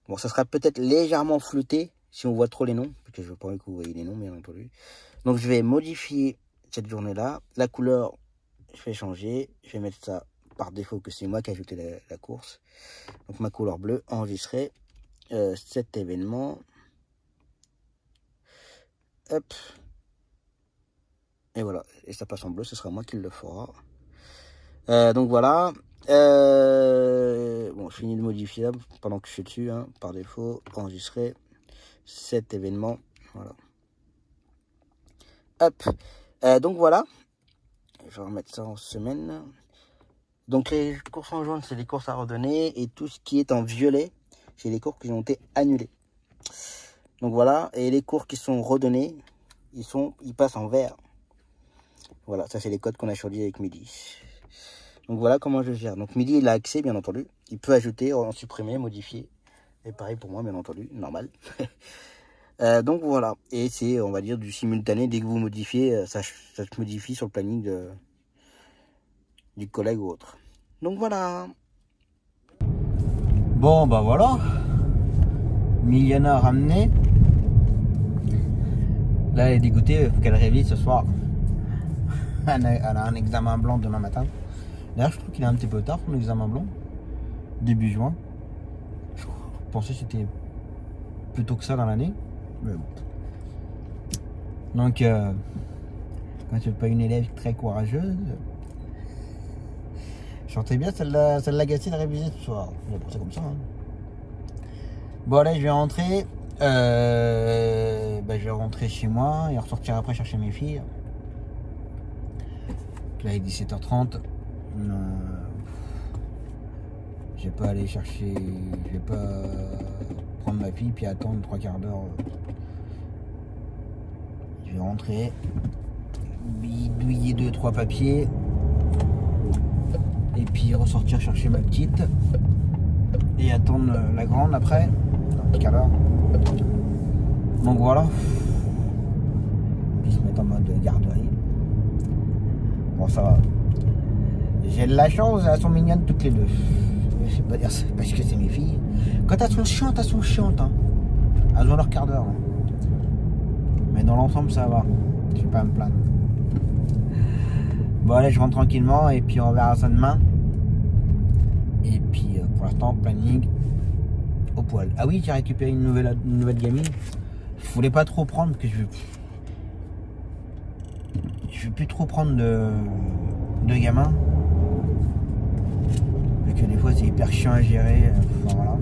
Bon, ça sera peut-être légèrement flouté si on voit trop les noms, parce que je veux pas que vous voyez les noms, bien entendu. Donc je vais modifier cette journée-là. La couleur, je vais changer. Je vais mettre ça par défaut que c'est moi qui ai ajouté la course. Donc ma couleur bleue, enregistrer cet événement. Hop. Et voilà. Et ça passe en bleu, ce sera moi qui le fera. Donc voilà. Bon, je finis de modifier pendant que je suis dessus. Hein, par défaut, enregistrer cet événement. Voilà. Hop. Donc voilà. Je vais remettre ça en semaine. Donc les courses en jaune, c'est les courses à redonner. Et tout ce qui est en violet, c'est les cours qui ont été annulés. Donc voilà. Et les cours qui sont redonnés, ils passent en vert. Voilà, ça c'est les codes qu'on a choisis avec Midi. Donc voilà comment je gère. Donc Midi, il a accès, bien entendu. Il peut ajouter, en supprimer, modifier. Et pareil pour moi, bien entendu, normal. Donc voilà. Et c'est, on va dire, du simultané. Dès que vous modifiez, ça se modifie sur le planning du collègue ou autre. Donc voilà. Bon, bah voilà. Miliana ramené. Là, elle est dégoûtée. Il faut qu'elle révise ce soir. Elle a un examen blanc demain matin. D'ailleurs, je trouve qu'il est un petit peu tard, son examen blanc. Début juin. Je pensais que c'était plus tôt que ça dans l'année. Mais bon. Donc, quand tu n'es pas une élève très courageuse, je sentais bien, ça l'agaçait de réviser ce soir. C'est comme ça. Hein. Bon, allez, je vais rentrer. Je vais rentrer chez moi et ressortir après chercher mes filles. Là, il est 17h30. Je vais pas aller chercher. Je vais pas prendre ma fille puis attendre 3 quarts d'heure. Je vais rentrer, bidouiller 2-3 papiers et puis ressortir chercher ma petite et attendre la grande après. Un petit quart d'heure. Donc voilà. Puis se mettre en mode garderie. Bon, ça va. J'ai de la chance, elles sont mignonnes toutes les deux. Je sais pas dire ça parce que c'est mes filles. Quand elles sont chiantes, hein. Elles ont leur quart d'heure. Hein. Mais dans l'ensemble, ça va. Je vais pas me plaindre. Bon, allez, je rentre tranquillement et puis on verra ça demain. Et puis, pour l'instant, planning au poil. Ah oui, j'ai récupéré une nouvelle gamine. Je voulais pas trop prendre parce que je vais plus trop prendre de gamins. Parce que des fois, c'est hyper chiant à gérer. Enfin, voilà.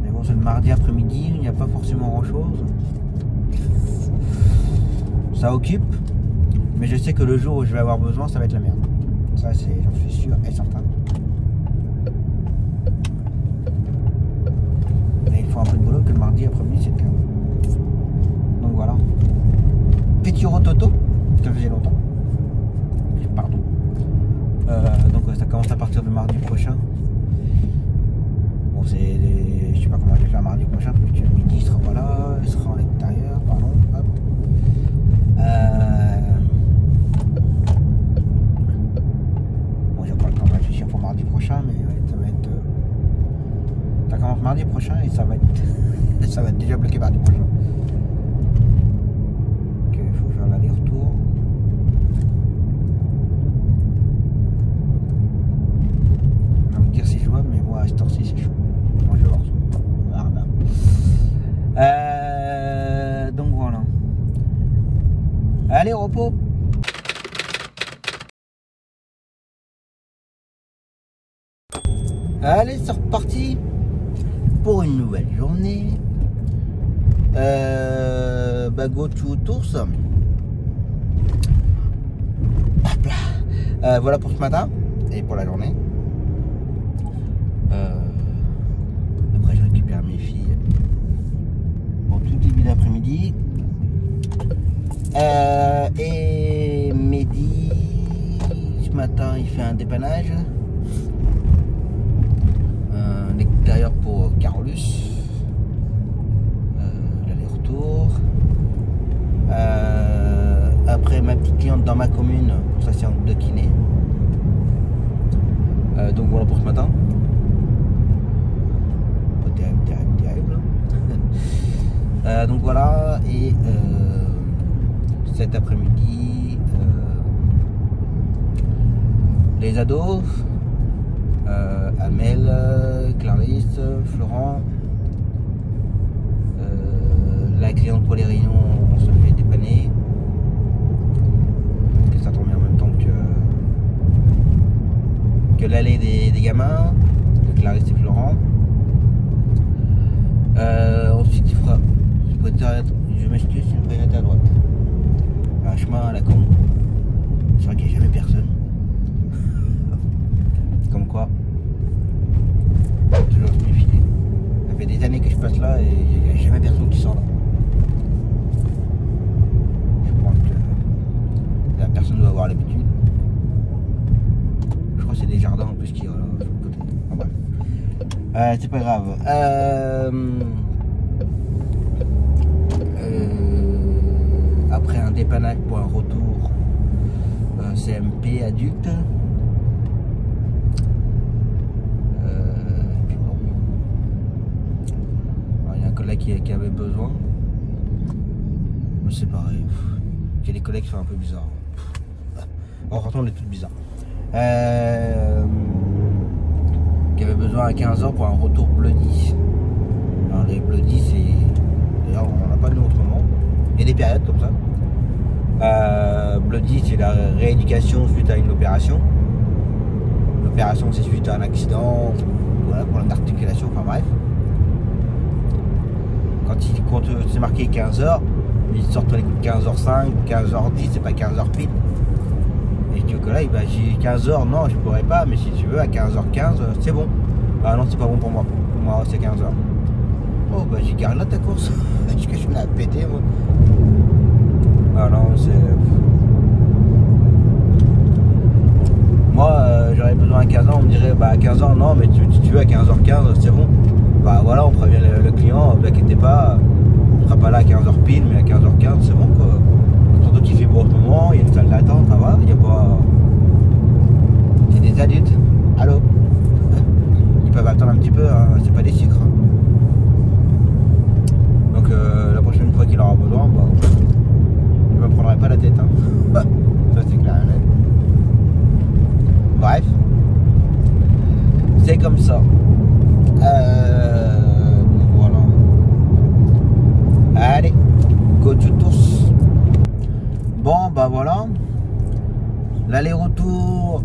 Mais bon, c'est le mardi après-midi, il n'y a pas forcément grand-chose. Ça occupe, mais je sais que le jour où je vais avoir besoin, ça va être la merde. Ça, j'en suis sûr et certain. Et il faut un peu de boulot que le mardi après-midi, c'est le cas. Donc voilà. Petit rototo, ça faisait longtemps. Pardon. Donc ça commence à partir de mardi prochain. Bon, je sais pas comment je vais faire mardi prochain, parce que Midi sera pas là, il sera en l'extérieur, pardon. Hop. Bon, j'ai pas le temps de réfléchir pour mardi. prochain et ça va être déjà bloqué mardi prochain. Donc il faut faire l'aller-retour. On va me dire si c'est jouable, mais moi à cette heure-ci c'est chaud. Moi je vais voir ça. On verra bien. Donc voilà. Allez, repos. Allez, c'est reparti pour une nouvelle journée. Go to Tours. Hop là. Voilà pour ce matin et pour la journée. Après, je récupère mes filles pour tout début d'après-midi. Et Mehdi, ce matin, il fait un dépannage. L'extérieur pour Carolus. L'aller-retour. Après, ma petite cliente dans ma commune pour sa séance de kiné. Donc voilà pour ce matin. Pas terrible. Donc voilà. Et cet après-midi, les ados. Amel, Clarisse, Florent, la cliente pour les réunions, on se fait dépanner. Que ça tombe bien en même temps que l'allée des gamins, de Clarisse et Florent. Ensuite il fera, je m'excuse, je vais arrêter à droite. Un chemin à la con. C'est vrai qu'il n'y a jamais personne. Comme quoi, toujours se méfier. Ça fait des années que je passe là et il n'y a jamais personne qui sort là. Je pense que la personne doit avoir l'habitude. Je crois que c'est des jardins en plus qui sont là sur le côté. Enfin, bref. C'est pas grave. Après un dépannage pour un retour CMP adulte. Qui avait besoin, mais c'est pareil. Il y a des collègues qui sont un peu bizarres. En rentrant, on est tous bizarres. Qui avait besoin à 15h pour un retour Bloody. Alors, les Bloody, c'est. D'ailleurs, on n'en a pas de nous en ce moment. Il y a des périodes comme ça. Bloody, c'est la rééducation suite à une opération. L'opération, c'est suite à un accident, voilà, problème d'articulation, enfin bref. Quand c'est marqué 15h, ils sortent les coups de 15h05, 15h10, c'est pas 15h pile. Et je dis au collègue, bah, j'ai 15h, non, je pourrais pas, mais si tu veux, à 15h15, c'est bon. Ah non, c'est pas bon pour moi. Pour moi, c'est 15h. Oh, bah, j'ai garde là ta course. Est-ce que je me l'ai pété, moi? Ah non, c'est. Moi, j'aurais besoin à 15h, on me dirait, bah, à 15h, non, mais si tu veux, à 15h15, c'est bon. Bah voilà, on prévient le client, ne vous inquiétez pas, on ne sera pas là à 15h pile, mais à 15h15, c'est bon quoi. Surtout qu'il fait beau en ce moment, il y a une salle d'attente, ça va, il n'y a pas. C'est des adultes. Allô? Ils peuvent attendre un petit peu, hein, c'est pas des sucres. Hein. Donc la prochaine fois qu'il aura besoin, bah, je ne me prendrai pas la tête. Hein. Ça c'est clair et net. Bref. C'est comme ça. Voilà. Allez, go to Tours. Bon, bah voilà. L'aller-retour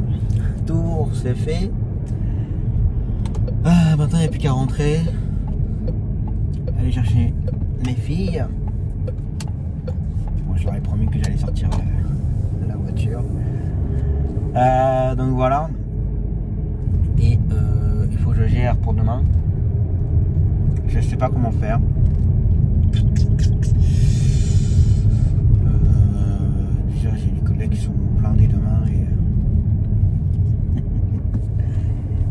Tours, c'est fait. Maintenant, il n'y a plus qu'à rentrer. Aller chercher les filles. Moi, je leur ai promis que j'allais sortir de la voiture. Donc voilà. Et il faut que je gère pour demain. Je sais pas comment faire. Déjà j'ai des collègues qui sont blindés demain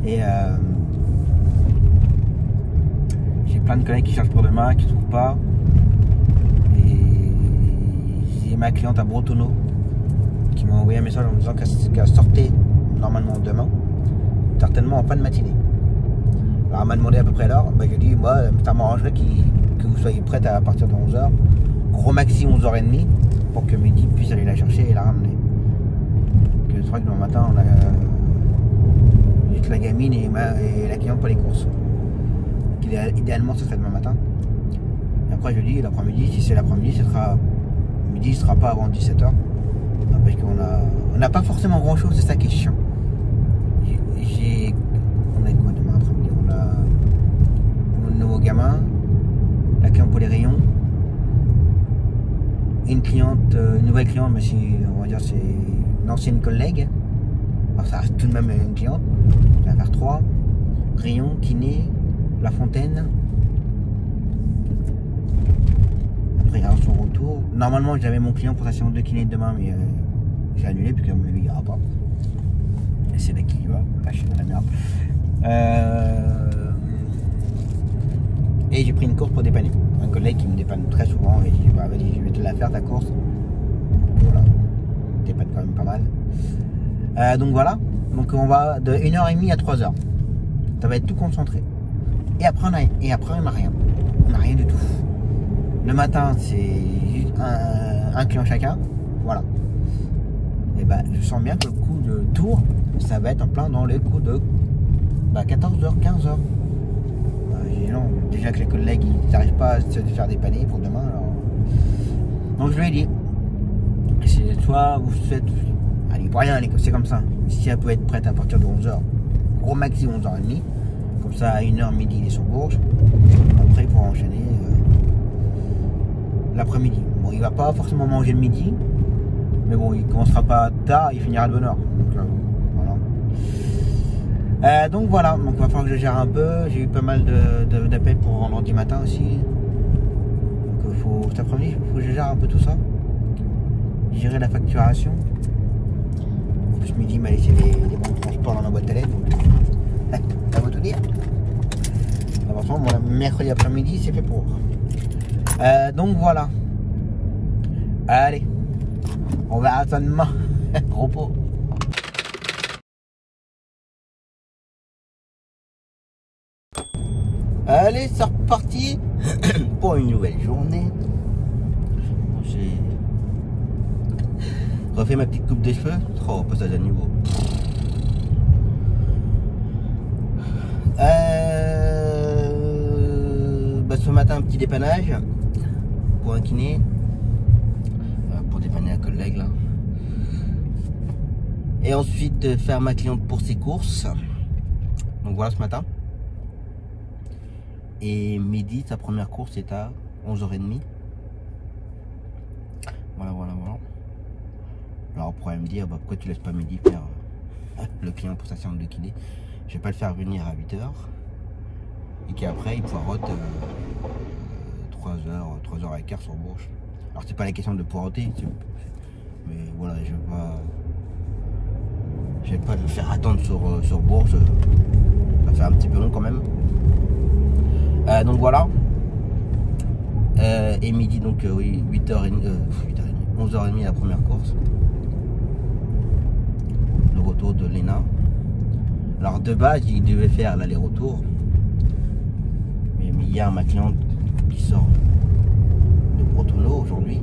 et j'ai plein de collègues qui cherchent pour demain, qui ne trouvent pas. Et j'ai ma cliente à Bretonneau qui m'a envoyé un message en me disant qu'elle sortait normalement demain, certainement en fin de matinée. Alors elle m'a demandé à peu près l'heure. Bah, j'ai dit, moi, ça m'arrangerait que vous soyez prête à partir de 11h. Gros maxi 11h30 pour que Mehdi puisse aller la chercher et la ramener. Que c'est vrai que demain matin, on a juste la gamine et la cliente pour les courses. Idéalement, ce serait demain matin. Et après, je dis l'après-midi, si c'est l'après-midi, ce sera midi, ce sera pas avant 17h. Parce qu'on n'a pas forcément grand chose, c'est ça qui est chiant. On a quoi demain après-midi? On a mon nouveau gamin, la cliente pour les rayons, et une nouvelle cliente, mais on va dire c'est une ancienne collègue. Alors ça reste tout de même une cliente. Ça va faire 3. Rayon, kiné, La Fontaine. Après il y a son retour. Normalement j'avais mon client pour sa séance de kiné demain, mais j'ai annulé puisque mon avis il n'y aura pas. Et c'est là qui y va. Là je suis dans la merde. Et j'ai pris une course pour dépanner. Un collègue qui me dépanne très souvent et j'ai dit bah vas-y je vais te la faire ta course. Voilà. Dépanne quand même pas mal. Donc voilà. Donc on va de 1h30 à 3h. Ça va être tout concentré. Et après on n'a rien. On n'a rien du tout. Le matin c'est juste un client chacun. Voilà. Et bah je sens bien que le coup de tour, ça va être en plein dans les coups de 14h, 15h. Non, déjà que les collègues ils n'arrivent pas à se faire dépanner pour demain. Alors... Donc je lui ai dit, soit vous faites, allez pour rien, c'est comme ça. Si elle peut être prête à partir de 11h, gros maxi 11h30, comme ça à 1h midi il est sur Bourges. Après il pourra enchaîner l'après-midi. Bon, il va pas forcément manger le midi, mais bon, il commencera pas tard, il finira de bonne heure. Donc voilà. Donc voilà, donc il va falloir que je gère un peu. J'ai eu pas mal d'appels pour vendredi matin aussi. Donc cet après-midi, il faut que je gère un peu tout ça. Gérer la facturation. En plus midi il m'a laissé des bons de transport dans ma boîte à lettres. Ça veut tout dire. Franchement, bon, mercredi après-midi c'est fait pour. Donc voilà. Allez, on verra ça demain. Repos. Allez, c'est reparti pour une nouvelle journée. J'ai refait ma petite coupe de cheveux. Oh, passage à niveau. Ce matin, un petit dépannage pour un kiné. Pour dépanner un collègue là. Et ensuite, faire ma cliente pour ses courses. Donc voilà ce matin. Et midi, sa première course est à 11h30. Voilà. Alors on pourrait me dire, pourquoi tu laisses pas midi faire le client pour sa séance de kiné? Je vais pas le faire venir à 8h. Et qu'après il poireaute 3h15 sur Bourges. Alors c'est pas la question de poireauter, mais voilà, je vais pas le faire attendre sur Bourges. Ça va faire un petit peu long quand même. Donc voilà. Et midi, donc oui, 11h30 la première course. Le retour de Léna. Alors de base, il devait faire l'aller-retour. Mais hier, ma cliente qui sort de Protono aujourd'hui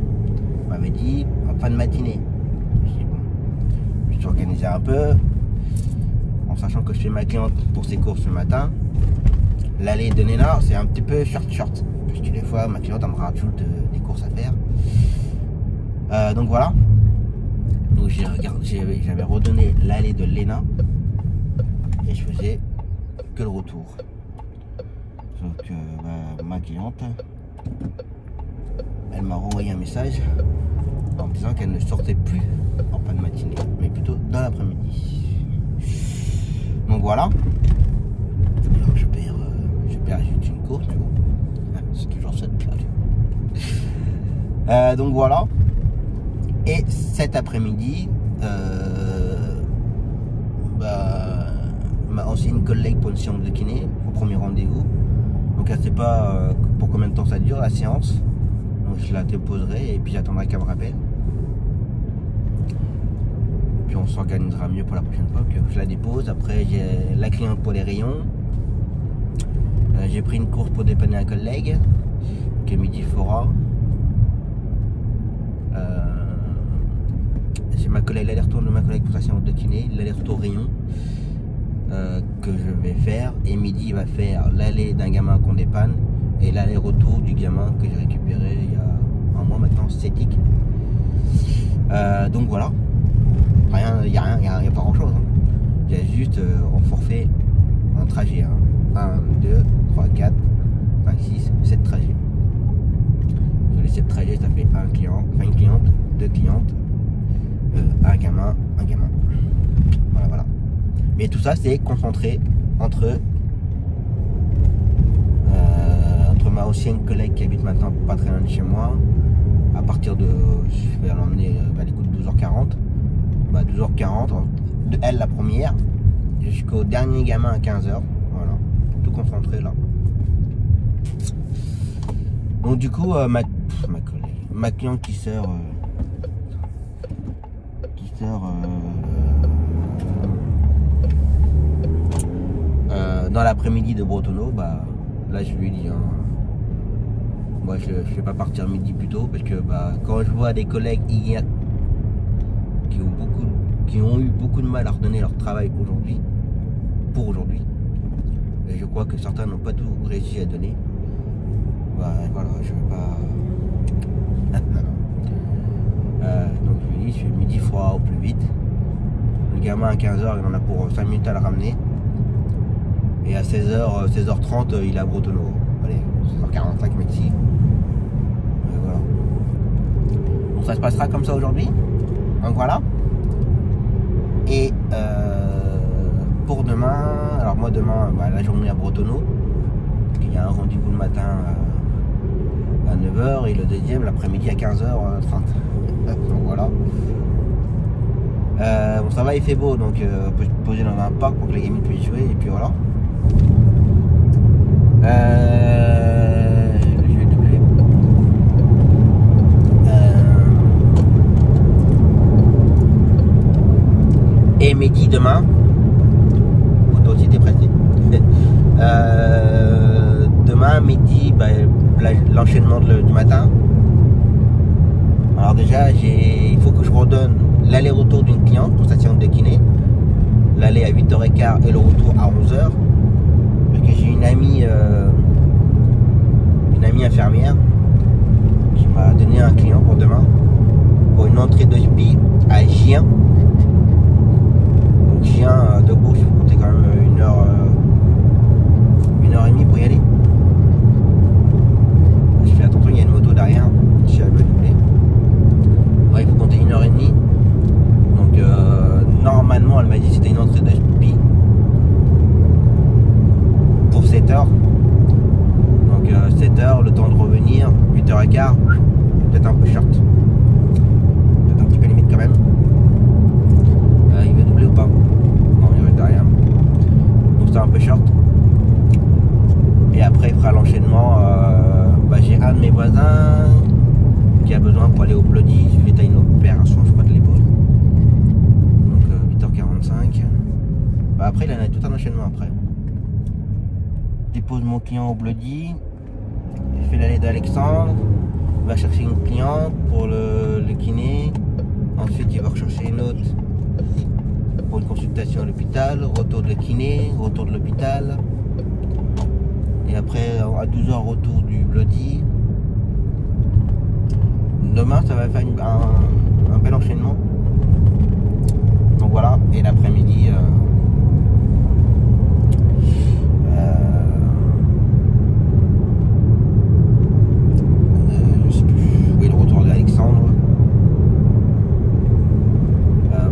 m'avait dit en fin de matinée. Je dis bon, je me suis organisé un peu, en sachant que je fais ma cliente pour ses courses ce matin. L'aller de Léna, c'est un petit peu short. Parce que des fois, ma cliente elle me rajoute des courses à faire. Donc voilà. Donc j'avais redonné l'aller de Léna. Et je faisais que le retour. Donc ma cliente, elle m'a renvoyé un message en me disant qu'elle ne sortait plus en fin de matinée, mais plutôt dans l'après-midi. Donc voilà. Alors je perds juste une course, mais bon, c'est toujours ça de perdu. Donc voilà. Et cet après-midi, ma ancienne collègue pour une séance de kiné, au premier rendez-vous. Donc elle ne sait pas pour combien de temps ça dure la séance. Donc je la déposerai et puis j'attendrai qu'elle me rappelle. Puis on s'organisera mieux pour la prochaine fois que je la dépose. Après j'ai la cliente pour les rayons. J'ai pris une course pour dépanner un collègue qui est midi fora. J'ai ma collègue, l'aller-retour de ma collègue pour sa séance de kiné, l'aller-retour rayon que je vais faire, et midi il va faire l'aller d'un gamin qu'on dépanne et l'aller-retour du gamin que j'ai récupéré il y a un mois maintenant, sceptique. Donc voilà, il n'y a pas grand chose, hein. Il y a juste en forfait un trajet, hein. 1, 2, 3, 4, 5, 6, 7 trajets. Sur les 7 trajets, ça fait un client, enfin une cliente, 2 clientes, un gamin. Voilà. Mais tout ça, c'est concentré entre ma ancienne collègue qui habite maintenant pas très loin de chez moi. À partir de, je vais l'emmener à l'écoute de 12h40. 12h40, de elle la première, jusqu'au dernier gamin à 15h. Voilà, tout concentré là. Donc du coup, ma cliente qui sort dans l'après-midi de Bretonneau, là je lui dis, hein, moi je vais pas partir midi plus tôt, parce que quand je vois des collègues hier qui ont eu beaucoup de mal à redonner leur travail pour aujourd'hui, et je crois que certains n'ont pas tout réussi à donner, voilà, je vais pas. Donc je lui dis, je fais midi froid au plus vite. Le gamin à 15h, il en a pour 5 minutes à le ramener. Et à 16h30, il est à Bretonneau. Allez, 16h45 maxi. Voilà. Donc ça se passera comme ça aujourd'hui. Donc voilà. Et pour demain, alors moi demain, la journée à Bretonneau. Il y a un rendez-vous le matin à 9h et le deuxième l'après-midi à 15h30. Donc voilà. Bon, ça va, il fait beau, donc on peut se poser dans un parc pour que les gamins puissent jouer, et puis voilà. Je vais doubler. Et midi demain. Ou toi aussi t'es pressé. Demain midi, l'enchaînement du matin. Alors déjà, il faut que je redonne l'aller-retour d'une cliente pour sa séance de kiné. L'aller à 8h15 et le retour à 11h. Parce que j'ai une amie infirmière qui m'a donné un client pour demain. Pour une entrée de SPI à Gien. Donc Gien, debout, je vais compter quand même 1h30 pour y aller. Je fais attention, il y a une moto derrière. Je vais doubler. Ouais, il faut compter 1h30. Donc normalement elle m'a dit que c'était une entrée de SPI pour 7h. Donc 7h, le temps de revenir, 8h15, peut-être un peu short. Peut-être un petit peu limite quand même. Il va doubler ou pas? Non, il reste derrière. Donc c'est un peu short. Et après il fera l'enchaînement. J'ai un de mes voisins qui a besoin pour aller au Bloody suite à une opération, je crois, de l'épaule. Donc 8h45. Après il en a tout un enchaînement après. Je dépose mon client au Bloody. Je fais l'aller d'Alexandre. Il va chercher une cliente pour le kiné. Ensuite il va rechercher une autre pour une consultation à l'hôpital. Retour de kiné, retour de l'hôpital. Et après à 12h retour du Bloody. Demain ça va faire un bel enchaînement. Donc voilà, et l'après-midi je sais plus, oui, le retour d'Alexandre,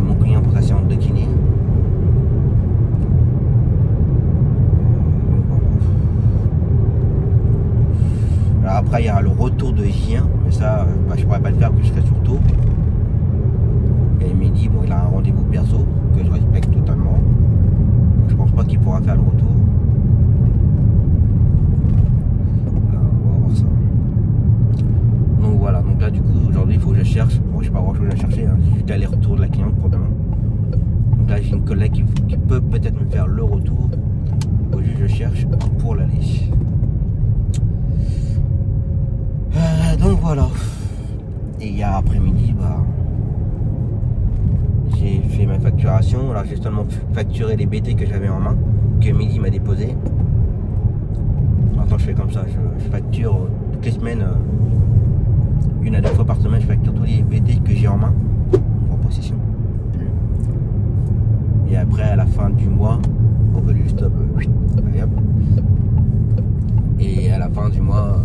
mon client pour sa séance de kiné. Alors après il y aura le retour de Gien, mais ça je pourrais pas le faire parce que je serai sur tour. Et il m'a dit il a un rendez-vous perso que je respecte totalement. Donc je pense pas qu'il pourra faire le retour. On va voir ça. Donc voilà, donc là du coup aujourd'hui il faut que je cherche. Bon, je sais pas grand chose à chercher, hein. C'est juste aller-retour de la cliente pour demain. Donc là j'ai une collègue qui peut peut-être me faire le retour. Aujourd'hui je cherche pour l'aller. Donc voilà. Et hier après-midi, j'ai fait ma facturation. Alors j'ai seulement facturé les BT que j'avais en main, que Midi m'a déposé. Maintenant je fais comme ça, je facture toutes les semaines, 1 à 2 fois par semaine, je facture tous les BT que j'ai en main, en possession. Et après à la fin du mois, on veut du stop. Et à la fin du mois,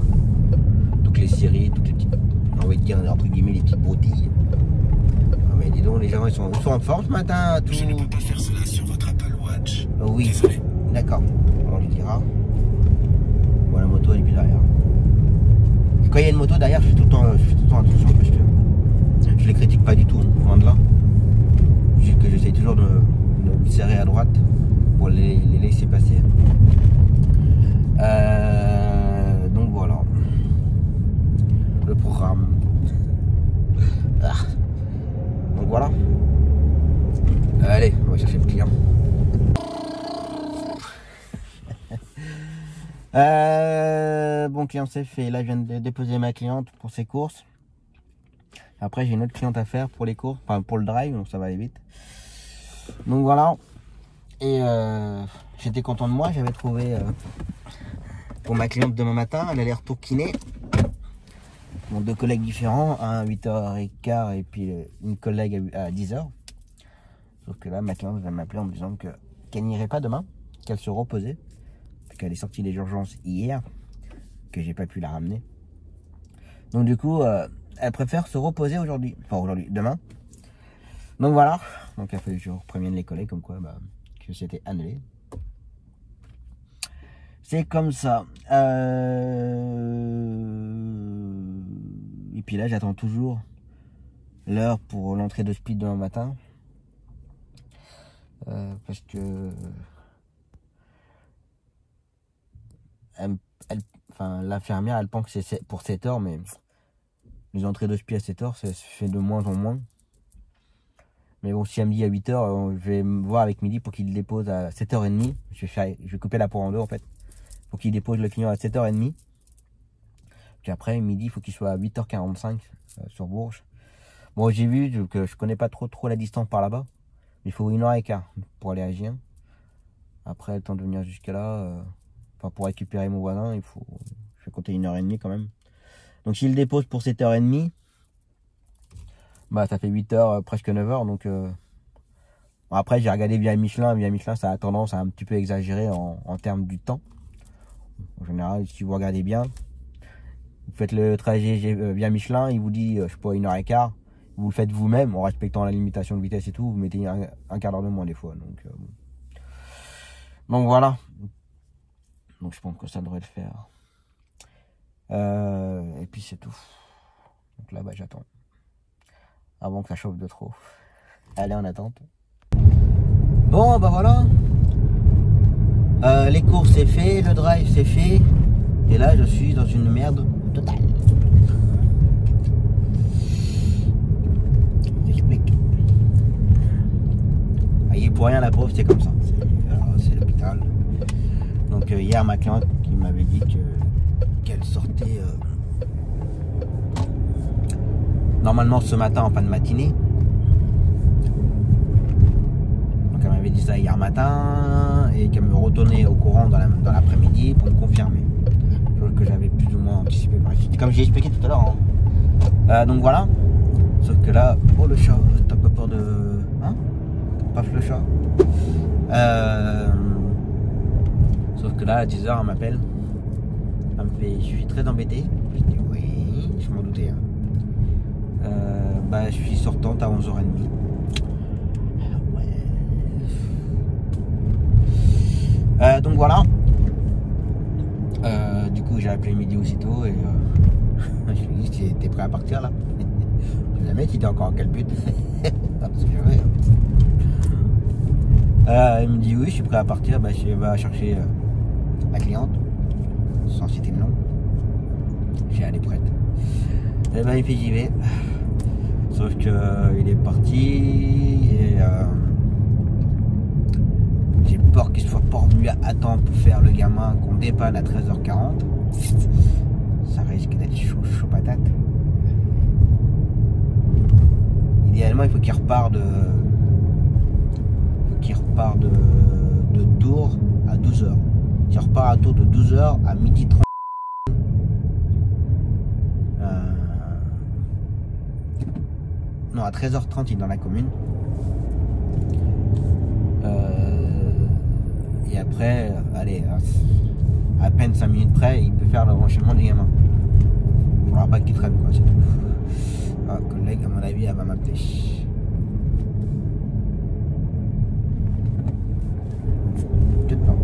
toutes les séries, toutes les petites, on va dire entre guillemets les petites broutilles. Ah mais dis donc, les gens ils sont en forme ce matin. Tout... Je ne peux pas faire cela sur votre Apple Watch. Oui, désolé. D'accord, on lui dira. Bon, la moto elle est plus derrière. Quand il y a une moto derrière, je fais tout le temps attention parce que je les critique pas du tout, loin de là. Juste que j'essaye toujours de me serrer à droite pour les laisser passer. Donc voilà le programme. Donc voilà. Allez, on va chercher le client. Bon, client c'est fait. Là je viens de déposer ma cliente pour ses courses. Après j'ai une autre cliente à faire pour les courses, enfin pour le drive, donc ça va aller vite. Donc voilà. Et j'étais content de moi, j'avais trouvé pour ma cliente demain matin, elle allait retour kiné. Bon, 2 collègues différents, un à 8h15 et puis une collègue à 10h. Sauf que là ma cliente va m'appeler en me disant qu'elle n'irait pas demain, qu'elle se reposait. Qu'elle est sortie des urgences hier, que j'ai pas pu la ramener. Donc du coup, elle préfère se reposer aujourd'hui, enfin aujourd'hui, demain. Donc voilà, donc il a fallu que je prévienne les collègues comme quoi que c'était annulé. C'est comme ça. Et puis là, j'attends toujours l'heure pour l'entrée de speed demain matin, parce que l'infirmière elle pense que c'est pour 7 heures, mais les entrées de spi à 7 heures ça se fait de moins en moins. Mais bon, si elle me dit à 8 heures, je vais me voir avec Midi pour qu'il le dépose à 7h30. Je vais couper la poire en deux en fait, pour qu'il dépose le client à 7h30. Puis après Midi il faut qu'il soit à 8h45 sur Bourges. Bon, j'ai vu que je connais pas trop la distance par là-bas, il faut 1h15 pour aller à Gien. Après le temps de venir jusqu'à là, enfin, pour récupérer mon voisin, je vais compter 1h30 quand même. Donc s'il le dépose pour 7h30, ça fait 8h, presque 9h. Donc bon, après j'ai regardé via Michelin ça a tendance à un petit peu exagérer en termes du temps. En général, si vous regardez bien, vous faites le trajet via Michelin, il vous dit je sais pas 1h15, vous le faites vous-même en respectant la limitation de vitesse et tout, vous mettez un quart d'heure de moins des fois. Donc voilà. Donc je pense que ça devrait le faire. Et puis c'est tout. Donc là j'attends. Avant que ça chauffe de trop. Allez, en attente. Bon voilà. Les courses c'est fait, le drive c'est fait. Et là je suis dans une merde totale. J'explique. Voyez, pour rien la pauvre c'est comme ça. C'est l'hôpital. Donc hier ma cliente qui m'avait dit qu'elle sortait normalement ce matin en fin de matinée. Donc elle m'avait dit ça hier matin et qu'elle me retournait au courant dans l'après-midi pour me confirmer. Chose que j'avais plus ou moins anticipé par ici. Comme j'ai expliqué tout à l'heure. Donc voilà. Sauf que là, oh le chat, t'as pas peur de... Hein? Paf le chat. Sauf que là, à 10h, elle m'appelle. Elle me fait, je suis très embêté. Je dis, oui, je m'en doutais. Je suis sortante à 11h30. Ouais. Donc voilà. Du coup, j'ai appelé Midi aussitôt et je lui ai dit, t'es prêt à partir là? Le mec, il était encore en quel but? Il me dit, oui, je suis prêt à partir. Je vais chercher la cliente, sans citer le nom. Elle est prête. Et il fait j'y vais. Sauf que il est parti et j'ai peur qu'il soit pas revenu à temps pour faire le gamin qu'on dépanne à 13h40, ça risque d'être chaud patate. Idéalement, il faut qu'il repart de Tours à 12h. Il repart à Tours de 12h à 12h30. Non, à 13h30, il est dans la commune. Et après, allez, à peine 5 minutes près, il peut faire le renchaînement du gamin. Il ne faudra pas qu'il traîne, quoi, c'est tout. Ah, collègue, à mon avis, elle va m'appeler. Peut-être pas.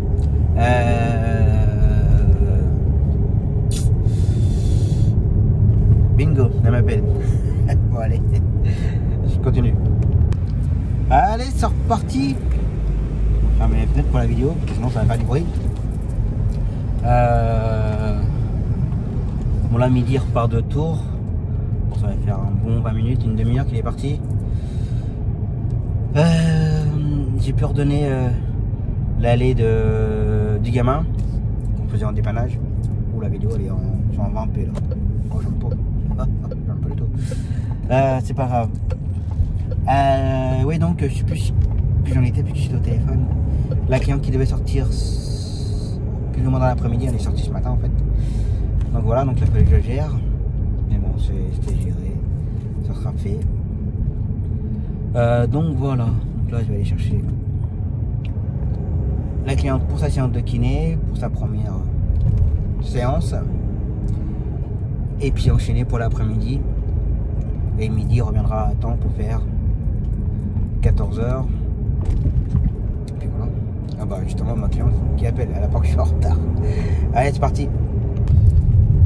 Bingo, elle m'appelle. Bon, allez, je continue. Allez, c'est reparti. Fermez les fenêtres pour la vidéo, sinon ça va faire du bruit. Bon, là, midi, il repart de Tours. Bon, ça va faire un bon 20 minutes, une demi-heure qu'il est parti. J'ai pu redonner l'allée du gamin qu'on faisait en dépannage. Ouh, la vidéo elle est en 20p là. Oh, j'aime pas. J'aime pas du tout. C'est pas grave. Oui, donc je sais plus j'en étais, puisque j'étais au téléphone. La cliente qui devait sortir plus ou moins dans l'après-midi, elle est sortie ce matin en fait. Donc voilà, donc il fallait que je gère. Mais bon, c'était géré. Ça sera fait. Donc voilà. Donc là, je vais aller chercher la cliente pour sa séance de kiné, pour sa première séance. Et puis enchaîner pour l'après-midi. Et midi, il reviendra à temps pour faire 14h. Et puis voilà. Ah bah justement, ma cliente qui appelle, elle a pas que je suis en retard. Allez, c'est parti.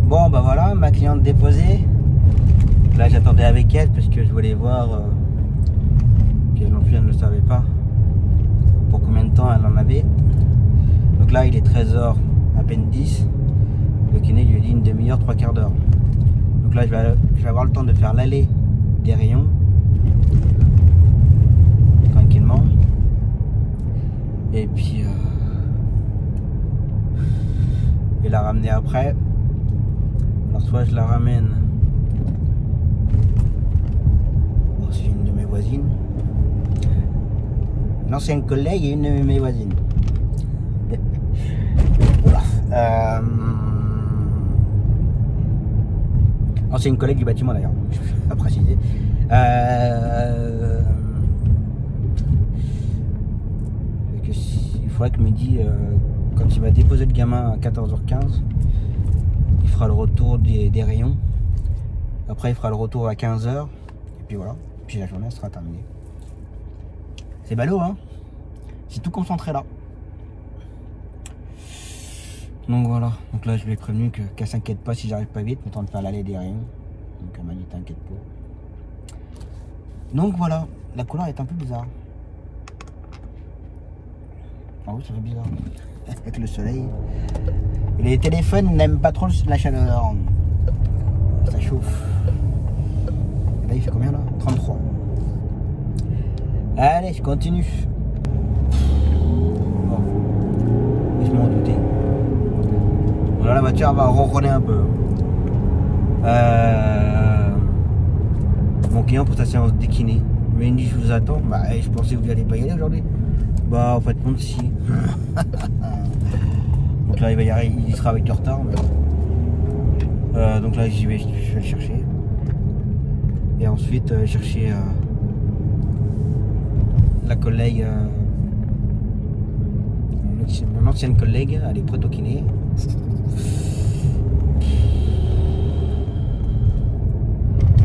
Bon bah voilà, ma cliente déposée. Là, j'attendais avec elle parce que je voulais voir. Puis elle non plus, elle ne le savait pas. Pour combien de temps elle en avait. Donc là, il est 13h, à peine 10. Le kiné lui a dit une demi-heure, 3/4 d'heure. Donc là, je vais avoir le temps de faire l'aller des rayons. Tranquillement. Et puis... et la ramener après. Alors soit je la ramène... Bon, c'est une de mes voisines. Une ancienne collègue et une de mes voisines. Ancienne collègue du bâtiment d'ailleurs, à préciser. Il faudrait que midi, quand il va déposer le gamin à 14h15, il fera le retour des rayons. Après, il fera le retour à 15h. Et puis voilà. Puis la journée sera terminée. C'est ballot, hein? C'est tout concentré là. Donc voilà. Donc là, je lui ai prévenu qu'elle s'inquiète pas si j'arrive pas vite, le temps de faire l'aller des rayons. Donc elle m'a dit t'inquiète pas. Donc voilà. La couleur est un peu bizarre. Ah oui, ça fait bizarre. Avec le soleil. Et les téléphones n'aiment pas trop la chaleur. Ça chauffe. Là, il fait combien là? 33. Allez, je continue. Bon. Je m'en doutais. Voilà, la voiture va ronronner un peu. Mon client pour sa séance de kiné. Il me dit je vous attends. Bah, je pensais que vous n'allez pas y aller aujourd'hui. Bah, en fait, non, si. Donc là, il va y arriver, il sera avec du retard. Mais... donc là, je vais le chercher. Et ensuite, chercher la collègue, mon ancienne collègue, elle est prête au kiné.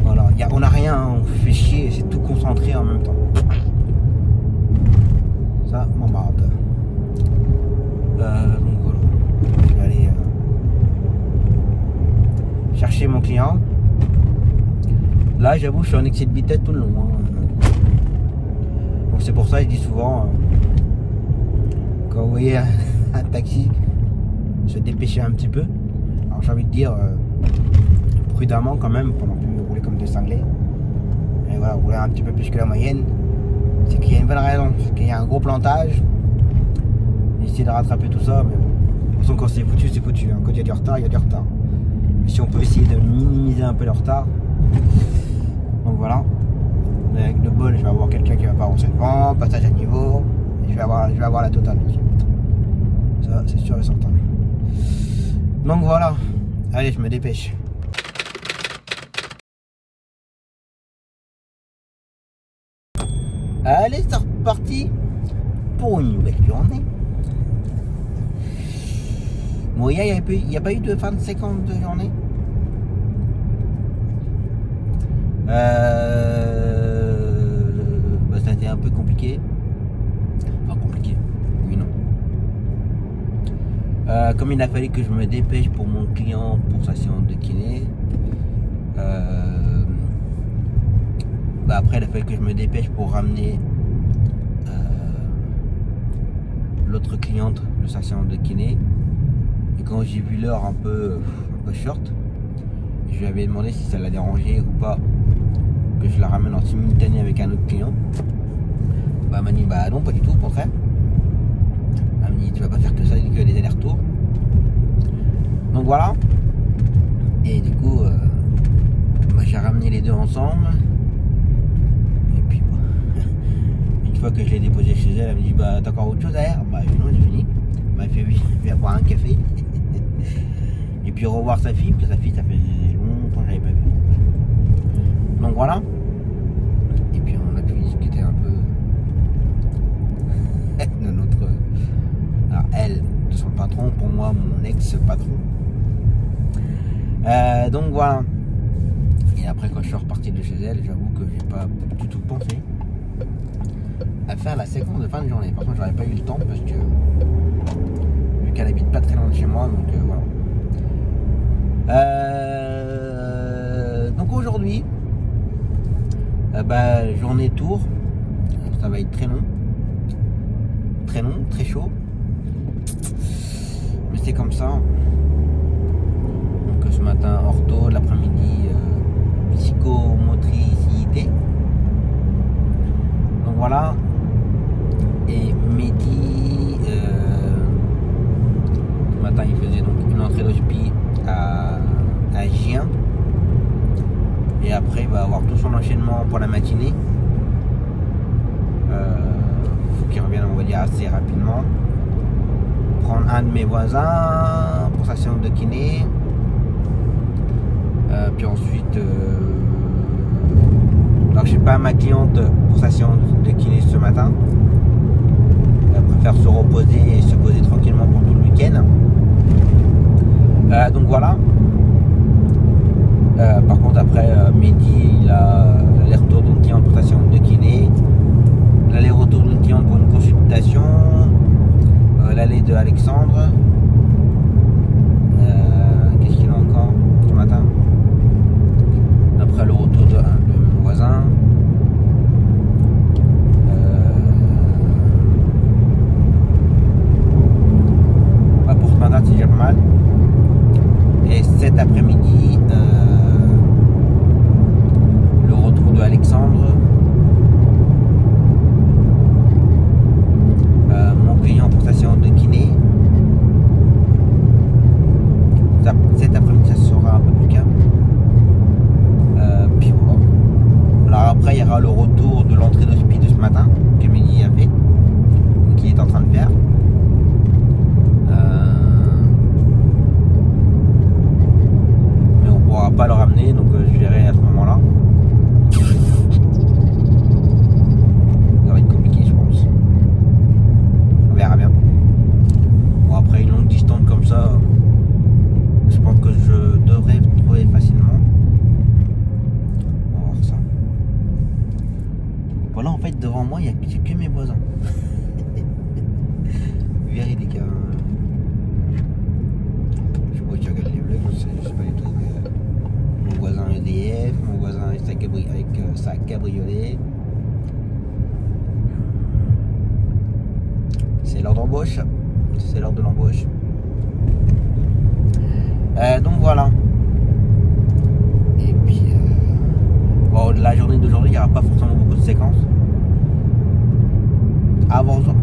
Voilà, on n'a rien, hein, on fait chier, c'est tout concentré en même temps. Ça m'embarde. Donc voilà, je vais aller chercher mon client. Là, j'avoue, je suis en excès de vitesse tout le long. Hein. Donc c'est pour ça que je dis souvent, quand vous voyez un taxi se dépêcher un petit peu, alors j'ai envie de dire prudemment quand même, pour non plus rouler comme des cinglés. Et voilà, rouler un petit peu plus que la moyenne, c'est qu'il y a une bonne raison, c'est qu'il y a un gros plantage. Et essayer de rattraper tout ça, mais bon. De toute façon, quand c'est foutu, c'est foutu. Hein. Quand il y a du retard, il y a du retard. Mais si on peut essayer de minimiser un peu le retard. Donc voilà. Mais avec le bol, je vais avoir quelqu'un qui va pas avancer devant, passage à niveau. Et je vais avoir la totale aussi. Ça, c'est sûr et certain. Donc voilà. Allez, je me dépêche. Allez, c'est reparti pour une nouvelle journée. Bon, il n'y a pas eu de fin de séquence de journée. Bah, ça a été un peu compliqué. Enfin, compliqué. Oui, non. Comme il a fallu que je me dépêche pour mon client pour sa séance de kiné. Bah après, il a fallu que je me dépêche pour ramener l'autre cliente de sa séance de kiné. Et quand j'ai vu l'heure un peu short, je lui avais demandé si ça la dérangeait ou pas que je la ramène en simultané avec un autre client. Bah, elle m'a dit bah non, pas du tout, au contraire. Elle m'a dit tu vas pas faire que ça, que les allers-retours. Donc voilà. Et du coup, bah, j'ai ramené les deux ensemble. Et puis bah, une fois que je l'ai déposé chez elle, elle me dit bah t'as encore autre chose à faire? Bah non, j'ai fini. Elle m'a fait oui, je vais boire un café. Et puis revoir sa fille, parce que sa fille ça fait longtemps que je l'avais pas vue. Donc voilà. Et puis on a pu discuter un peu de notre... Alors elle, de son patron, pour moi mon ex-patron. Donc voilà. Et après quand je suis reparti de chez elle, j'avoue que j'ai pas du tout pensé à faire la séquence de fin de journée. Par contre j'aurais pas eu le temps parce que vu qu'elle habite pas très loin de chez moi, donc voilà. Donc aujourd'hui, bah, journée tour, ça va être très long, très chaud, mais c'est comme ça. Donc ce matin ortho, l'après-midi psychomotricité. Donc voilà. Et midi, ce matin il faisait donc une entrée d'hospice à Gien. Et après il va avoir tout son enchaînement pour la matinée. Faut qu'il revienne, on va dire, assez rapidement. Prendre un de mes voisins pour sa séance de kiné. Puis ensuite alors je sais pas, ma cliente pour sa séance de kiné ce matin. Elle préfère se reposer et se poser tranquillement pour tout le week-end. Donc voilà. Par contre après midi il a l'aller-retour d'une cliente pour sa séance de kiné, l'aller-retour d'une cliente pour une consultation, l'aller de Alexandre. Qu'est-ce qu'il a encore ce matin? Après le retour de mon voisin. Pour ce matin c'est déjà pas mal. Et cet après-midi le retour de Alexandre, mon client pour sa séance de kiné. Cet après-midi ça sera un peu plus calme. Puis voilà. Alors après il y aura le retour de l'entrée d'hospice de ce matin que Mehdi a fait, qu'il est en train de faire. Mais on pourra pas le ramener, donc je verrai à ce moment-là. Ça va être compliqué, je pense. On verra bien. Bon, après une longue distance comme ça, je pense que je devrais trouver facilement. On va voir ça. Voilà, en fait devant moi il n'y a que mes voisins. Véridique. Je sais pas si tu regardes les vlogs, je sais pas du tout. Mais mon voisin EDF, mon voisin avec sa cabriolet. C'est l'heure d'embauche. C'est l'heure de l'embauche. Donc voilà. Et puis bon, la journée d'aujourd'hui il n'y aura pas forcément beaucoup de séquences.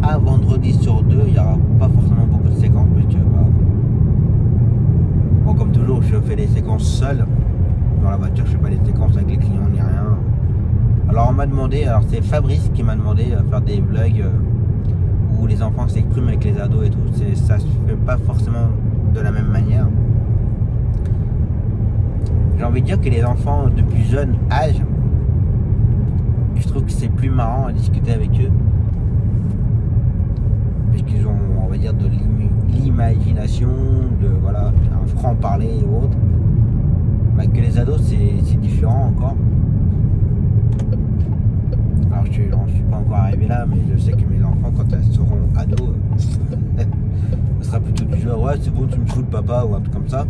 Un vendredi sur deux il n'y aura pas forcément donc je fais des séquences seul. Dans la voiture, je fais pas des séquences avec les clients ni rien. Alors on m'a demandé, alors c'est Fabrice qui m'a demandé de faire des vlogs où les enfants s'expriment avec les ados et tout. Ça se fait pas forcément de la même manière. J'ai envie de dire que les enfants de plus jeune âge, je trouve que c'est plus marrant à discuter avec eux. Puisqu'ils ont, on va dire, de l'imagination, de voilà, un franc-parler ou autre. Bah, que les ados, c'est différent encore. Alors je suis pas encore arrivé là, mais je sais que mes enfants, quand elles seront ados, ce sera plutôt du genre ouais c'est bon tu me fous le papa ou un truc comme ça.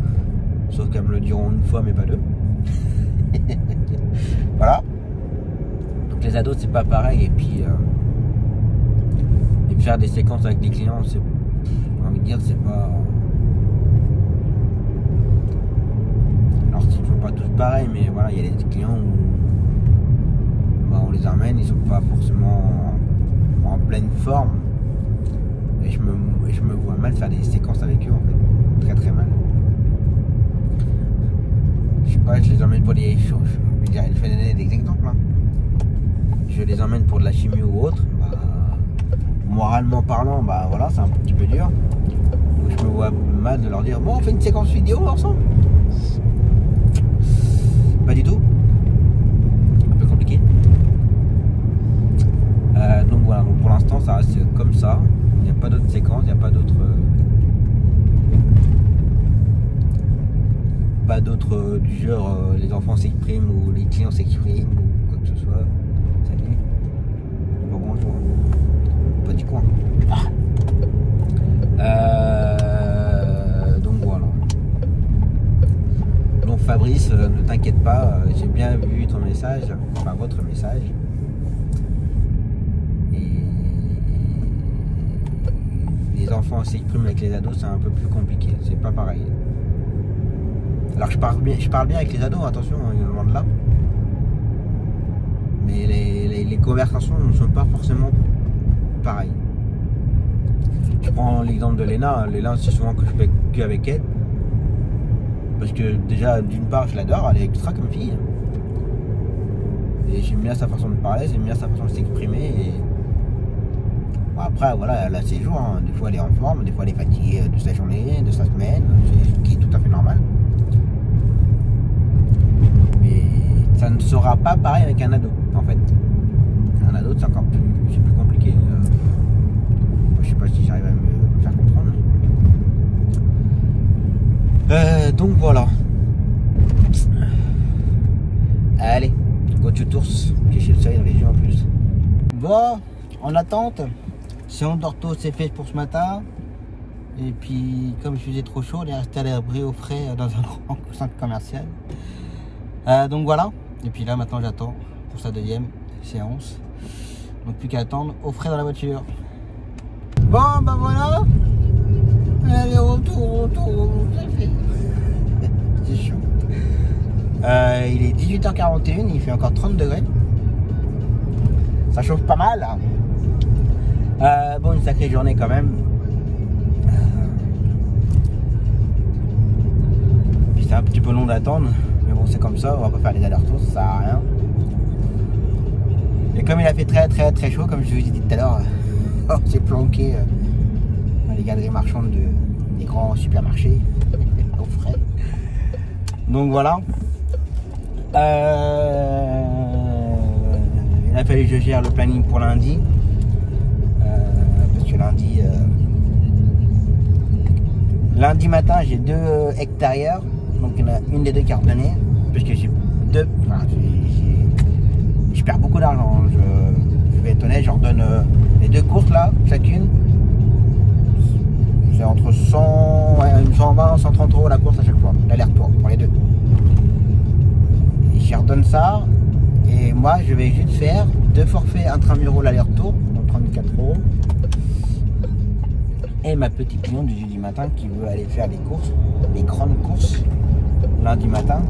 Sauf qu'elles me le diront une fois mais pas deux. Voilà. Donc les ados c'est pas pareil et puis faire des séquences avec les clients, c'est, j'ai envie de dire, c'est pas. Alors ils sont pas tous pareils, mais voilà, il y a des clients où bah, on les emmène, ils sont pas forcément en pleine forme. Et je me vois mal faire des séquences avec eux en fait. Très très mal. Je sais pas, je les emmène pour des choses. Je vais donner des exemples. Hein. Je les emmène pour de la chimie ou autre. Bah, moralement parlant, bah voilà, c'est un petit peu dur. Donc je me vois mal de leur dire bon on fait une séquence vidéo ensemble. Pas du tout. Un peu compliqué. Donc voilà, donc pour l'instant ça reste comme ça. Il n'y a pas d'autres séquences, il n'y a pas d'autres. Pas d'autres du genre les enfants s'expriment ou les clients s'expriment ou quoi que ce soit. Salut. Bonjour. Pas du coin. Donc voilà. Donc Fabrice, ne t'inquiète pas, j'ai bien vu ton message, enfin votre message. Et les enfants s'expriment avec les ados, c'est un peu plus compliqué, c'est pas pareil. Alors je parle bien avec les ados, attention, loin de là. Mais les conversations ne sont pas forcément pareilles. Je prends l'exemple de Léna. Léna, c'est souvent que je fais qu'avec elle. Parce que déjà, d'une part, je l'adore, elle est extra comme fille. Et j'aime bien sa façon de parler, j'aime bien sa façon de s'exprimer. Et... Bon, après, voilà, elle a ses jours. Hein. Des fois, elle est en forme, des fois, elle est fatiguée de sa journée, de sa semaine, ce qui est tout à fait normal. Mais ça ne sera pas pareil avec un ado, en fait. Un ado, c'est encore plus compliqué. Je sais pas si j'arrive à me faire comprendre. Donc voilà. Allez, go to tours. J'ai chez le soleil dans les yeux en plus. Bon, en attente. Séance d'ortho c'est fait pour ce matin. Et puis, comme je faisais trop chaud, on est resté à l'abri au frais dans un grand centre commercial. Donc voilà. Et puis là, maintenant, j'attends pour sa deuxième séance. Donc plus qu'à attendre au frais dans la voiture. Bon, ben voilà. Allez, retour, c'est fait. C'est chaud. Il est 18h41, il fait encore 30 degrés. Ça chauffe pas mal. Bon, une sacrée journée quand même. Puis c'est un petit peu long d'attendre. Mais bon, c'est comme ça, on va pas faire les allers-retours, ça sert à rien. Et comme il a fait très chaud, comme je vous ai dit tout à l'heure, on s'est planqué dans les galeries marchandes des grands supermarchés au frais. Donc voilà. Il a fallu que je gère le planning pour lundi. Parce que lundi matin, j'ai 2 hectares. Donc il y en a une des deux qui a redonné. Parce que j'ai deux. Enfin, je perds beaucoup d'argent. Je vais être honnête, j'en redonne les 2 courses là, chacune. C'est entre 120 130 euros la course à chaque fois, l'aller-retour pour les 2. Et je redonne ça. Et moi, je vais juste faire 2 forfaits intramuraux l'aller-retour, donc 34 euros. Et ma petite cliente du jeudi matin qui veut aller faire les courses, les grandes courses, lundi matin.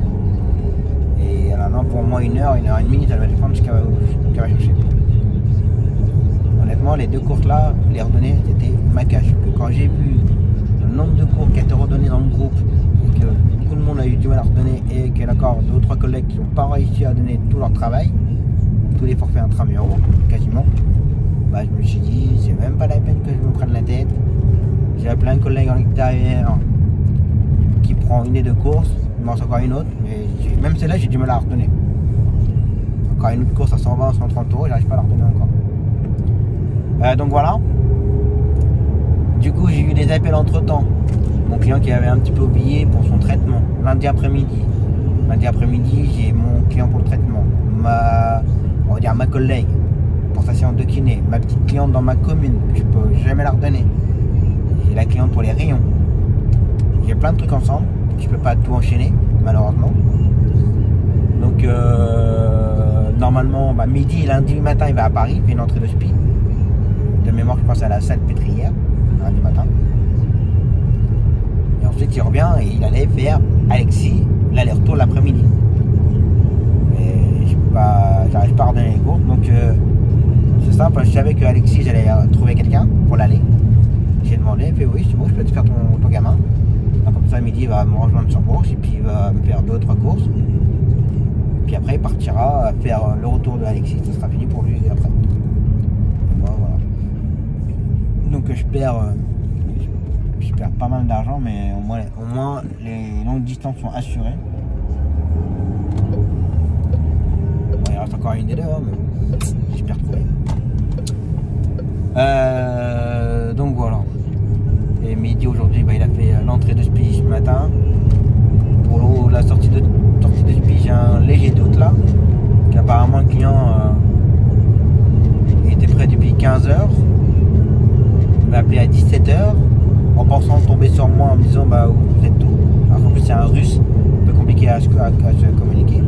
Et elle en a pour moi 1 heure et demie, ça va dépendre de ce qu'elle va chercher. Honnêtement, les 2 courses là, les redonner, c'était ma cache. Quand j'ai vu le nombre de cours qui a été redonné dans le groupe, et que beaucoup de monde a eu du mal à redonner et qu'il y a encore 2 ou 3 collègues qui n'ont pas réussi à donner tout leur travail, tous les forfaits intramuraux, quasiment, bah, je me suis dit, c'est même pas la peine que je me prenne la tête. J'ai plein de collègues en extérieur qui prend une et 2 courses, il m'en reste encore une autre, mais même celle-là, j'ai du mal à la redonner. Encore une autre course à 120, 130 euros, j'arrive pas à la redonner encore. Donc voilà. Du coup, j'ai eu des appels entre temps. Mon client qui avait un petit peu oublié pour son traitement. Lundi après-midi. Lundi après-midi, j'ai mon client pour le traitement. On va dire ma collègue pour sa séance de kiné. Ma petite cliente dans ma commune, que je peux jamais la redonner. J'ai la cliente pour les rayons. J'ai plein de trucs ensemble. Je peux pas tout enchaîner, malheureusement. Donc, normalement, midi, lundi matin, il va à Paris, il fait une entrée de spi. De mémoire, je pense à la salle pétrière, lundi matin. Et ensuite, il revient et il allait faire Alexis l'aller-retour l'après-midi. Mais j'arrive pas à redonner les cours. Donc, c'est simple, je savais que Alexis, j'allais trouver quelqu'un pour l'aller. J'ai demandé, il fait oui, c'est bon, je peux te faire ton gamin. Donc, comme ça, à midi, il va me rejoindre sur Bourges et puis il va me faire 2 ou 3 courses. Puis après, il partira faire le retour de Alexis, ça sera fini pour lui après. Et moi, voilà. Donc je perds pas mal d'argent, mais au moins les longues distances sont assurées. Bon, il reste encore une des 2, hein, mais j'espère trouver. Donc voilà. Et midi aujourd'hui, il a fait l'entrée de spi ce matin. Pour la sortie de spi, j'ai un léger doute là. Qu'apparemment le client était prêt depuis 15 h. Il m'a appelé à 17 h en pensant tomber sur moi en me disant où vous êtes tout. Alors qu'en plus c'est un russe, un peu compliqué à se communiquer.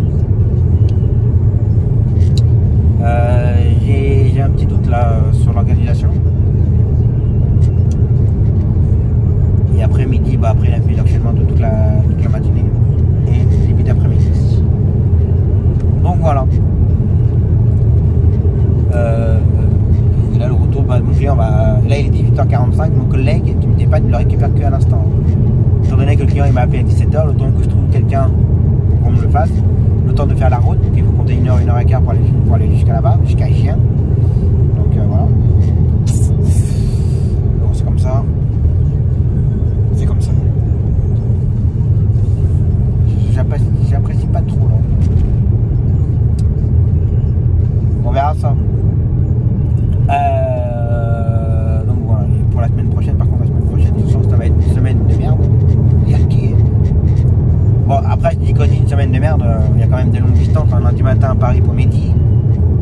J'ai un petit doute là sur l'organisation. Et après midi, après il a fait l'enchaînement de toute la matinée et début d'après-midi. Donc voilà. Et là le retour, mon client, là il est 18h45, mon collègue qui me dépanne, il le récupère qu'à l'instant. Étant donné que le client il m'a appelé à 17h, le temps que je trouve quelqu'un pour qu'on me le fasse, le temps de faire la route, il faut compter 1 h, 1 h 15 pour aller jusqu'à là-bas, jusqu'à Echien. Donc voilà. Bon, c'est comme ça. C'est comme ça. J'apprécie pas trop là. On verra ça. Donc voilà. Et pour la semaine prochaine, par contre, la semaine prochaine, ça va être une semaine de merde. Bon, après, je dis quand je dis une semaine de merde, il y a quand même des longues distances. Lundi matin à Paris pour midi,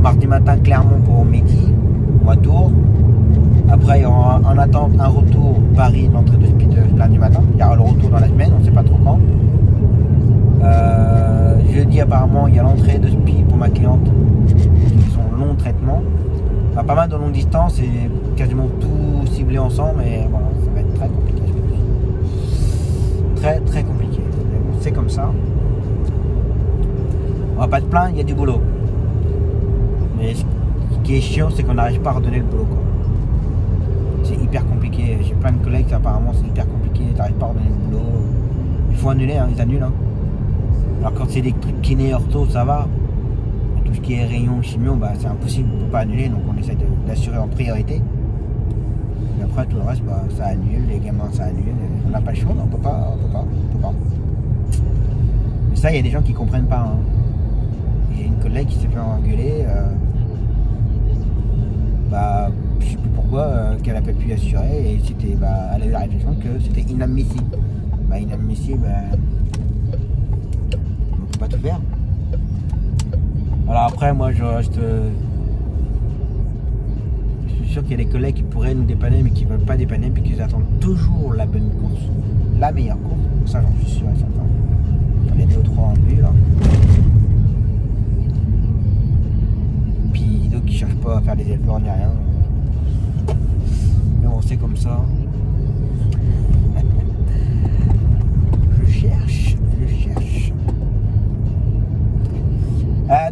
mardi matin Clermont pour midi, ou Tours. Après, il y aura en attente un retour Paris, l'entrée de spi lundi matin. Il y aura le retour dans la semaine, on ne sait pas trop quand. Jeudi, apparemment, il y a l'entrée de spi pour ma cliente, qui sont long traitement. Enfin, pas mal de longue distance et quasiment tout ciblé ensemble. Et voilà, ça va être très compliqué, je pense. Très, très compliqué. Mais bon, c'est comme ça. On va pas te plaindre, il y a du boulot. Mais ce qui est chiant, c'est qu'on n'arrive pas à redonner le boulot, quoi. C'est hyper compliqué. J'ai plein de collègues, apparemment c'est hyper compliqué, t'arrives pas à redonner le boulot. Il faut annuler, ils annulent. Alors quand c'est des trucs kiné, ortho, ça va. Mais tout ce qui est rayon, chimio, c'est impossible, on peut pas annuler, donc on essaie d'assurer en priorité. Et après tout le reste, ça annule, les gamins ça annule. On n'a pas le choix, on peut pas. Mais ça, il y a des gens qui comprennent pas. J'ai une collègue qui s'est fait engueuler. Je sais plus pourquoi, qu'elle n'a pas pu assurer, et c'était, elle a eu la réflexion que c'était inadmissible. Inadmissible, on ne peut pas tout faire. Alors après, moi je reste. Je suis sûr qu'il y a des collègues qui pourraient nous dépanner, mais qui ne veulent pas dépanner, puis qui attendent toujours la bonne course, la meilleure course. Donc ça, j'en suis sûr et certain. J'en ai 2 ou 3 en vue là. Puis d'autres qui ne cherchent pas à faire des efforts ni rien. Mais bon, c'est comme ça. Je cherche.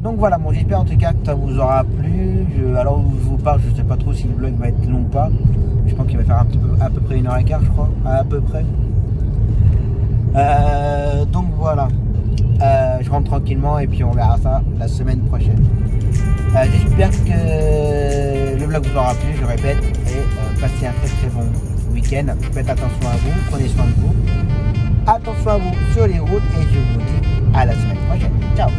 Donc voilà, j'espère en tout cas que ça vous aura plu. Alors je vous parle, je sais pas trop si le vlog va être long ou pas. Je pense qu'il va faire à peu près 1 h 15, je crois. À peu près. Donc voilà, je rentre tranquillement et puis on verra ça la semaine prochaine. J'espère que le vlog vous aura plu, je répète, et passez un très bon week-end. Faites attention à vous, prenez soin de vous. Attention à vous sur les routes et je vous dis à la semaine prochaine. Ciao.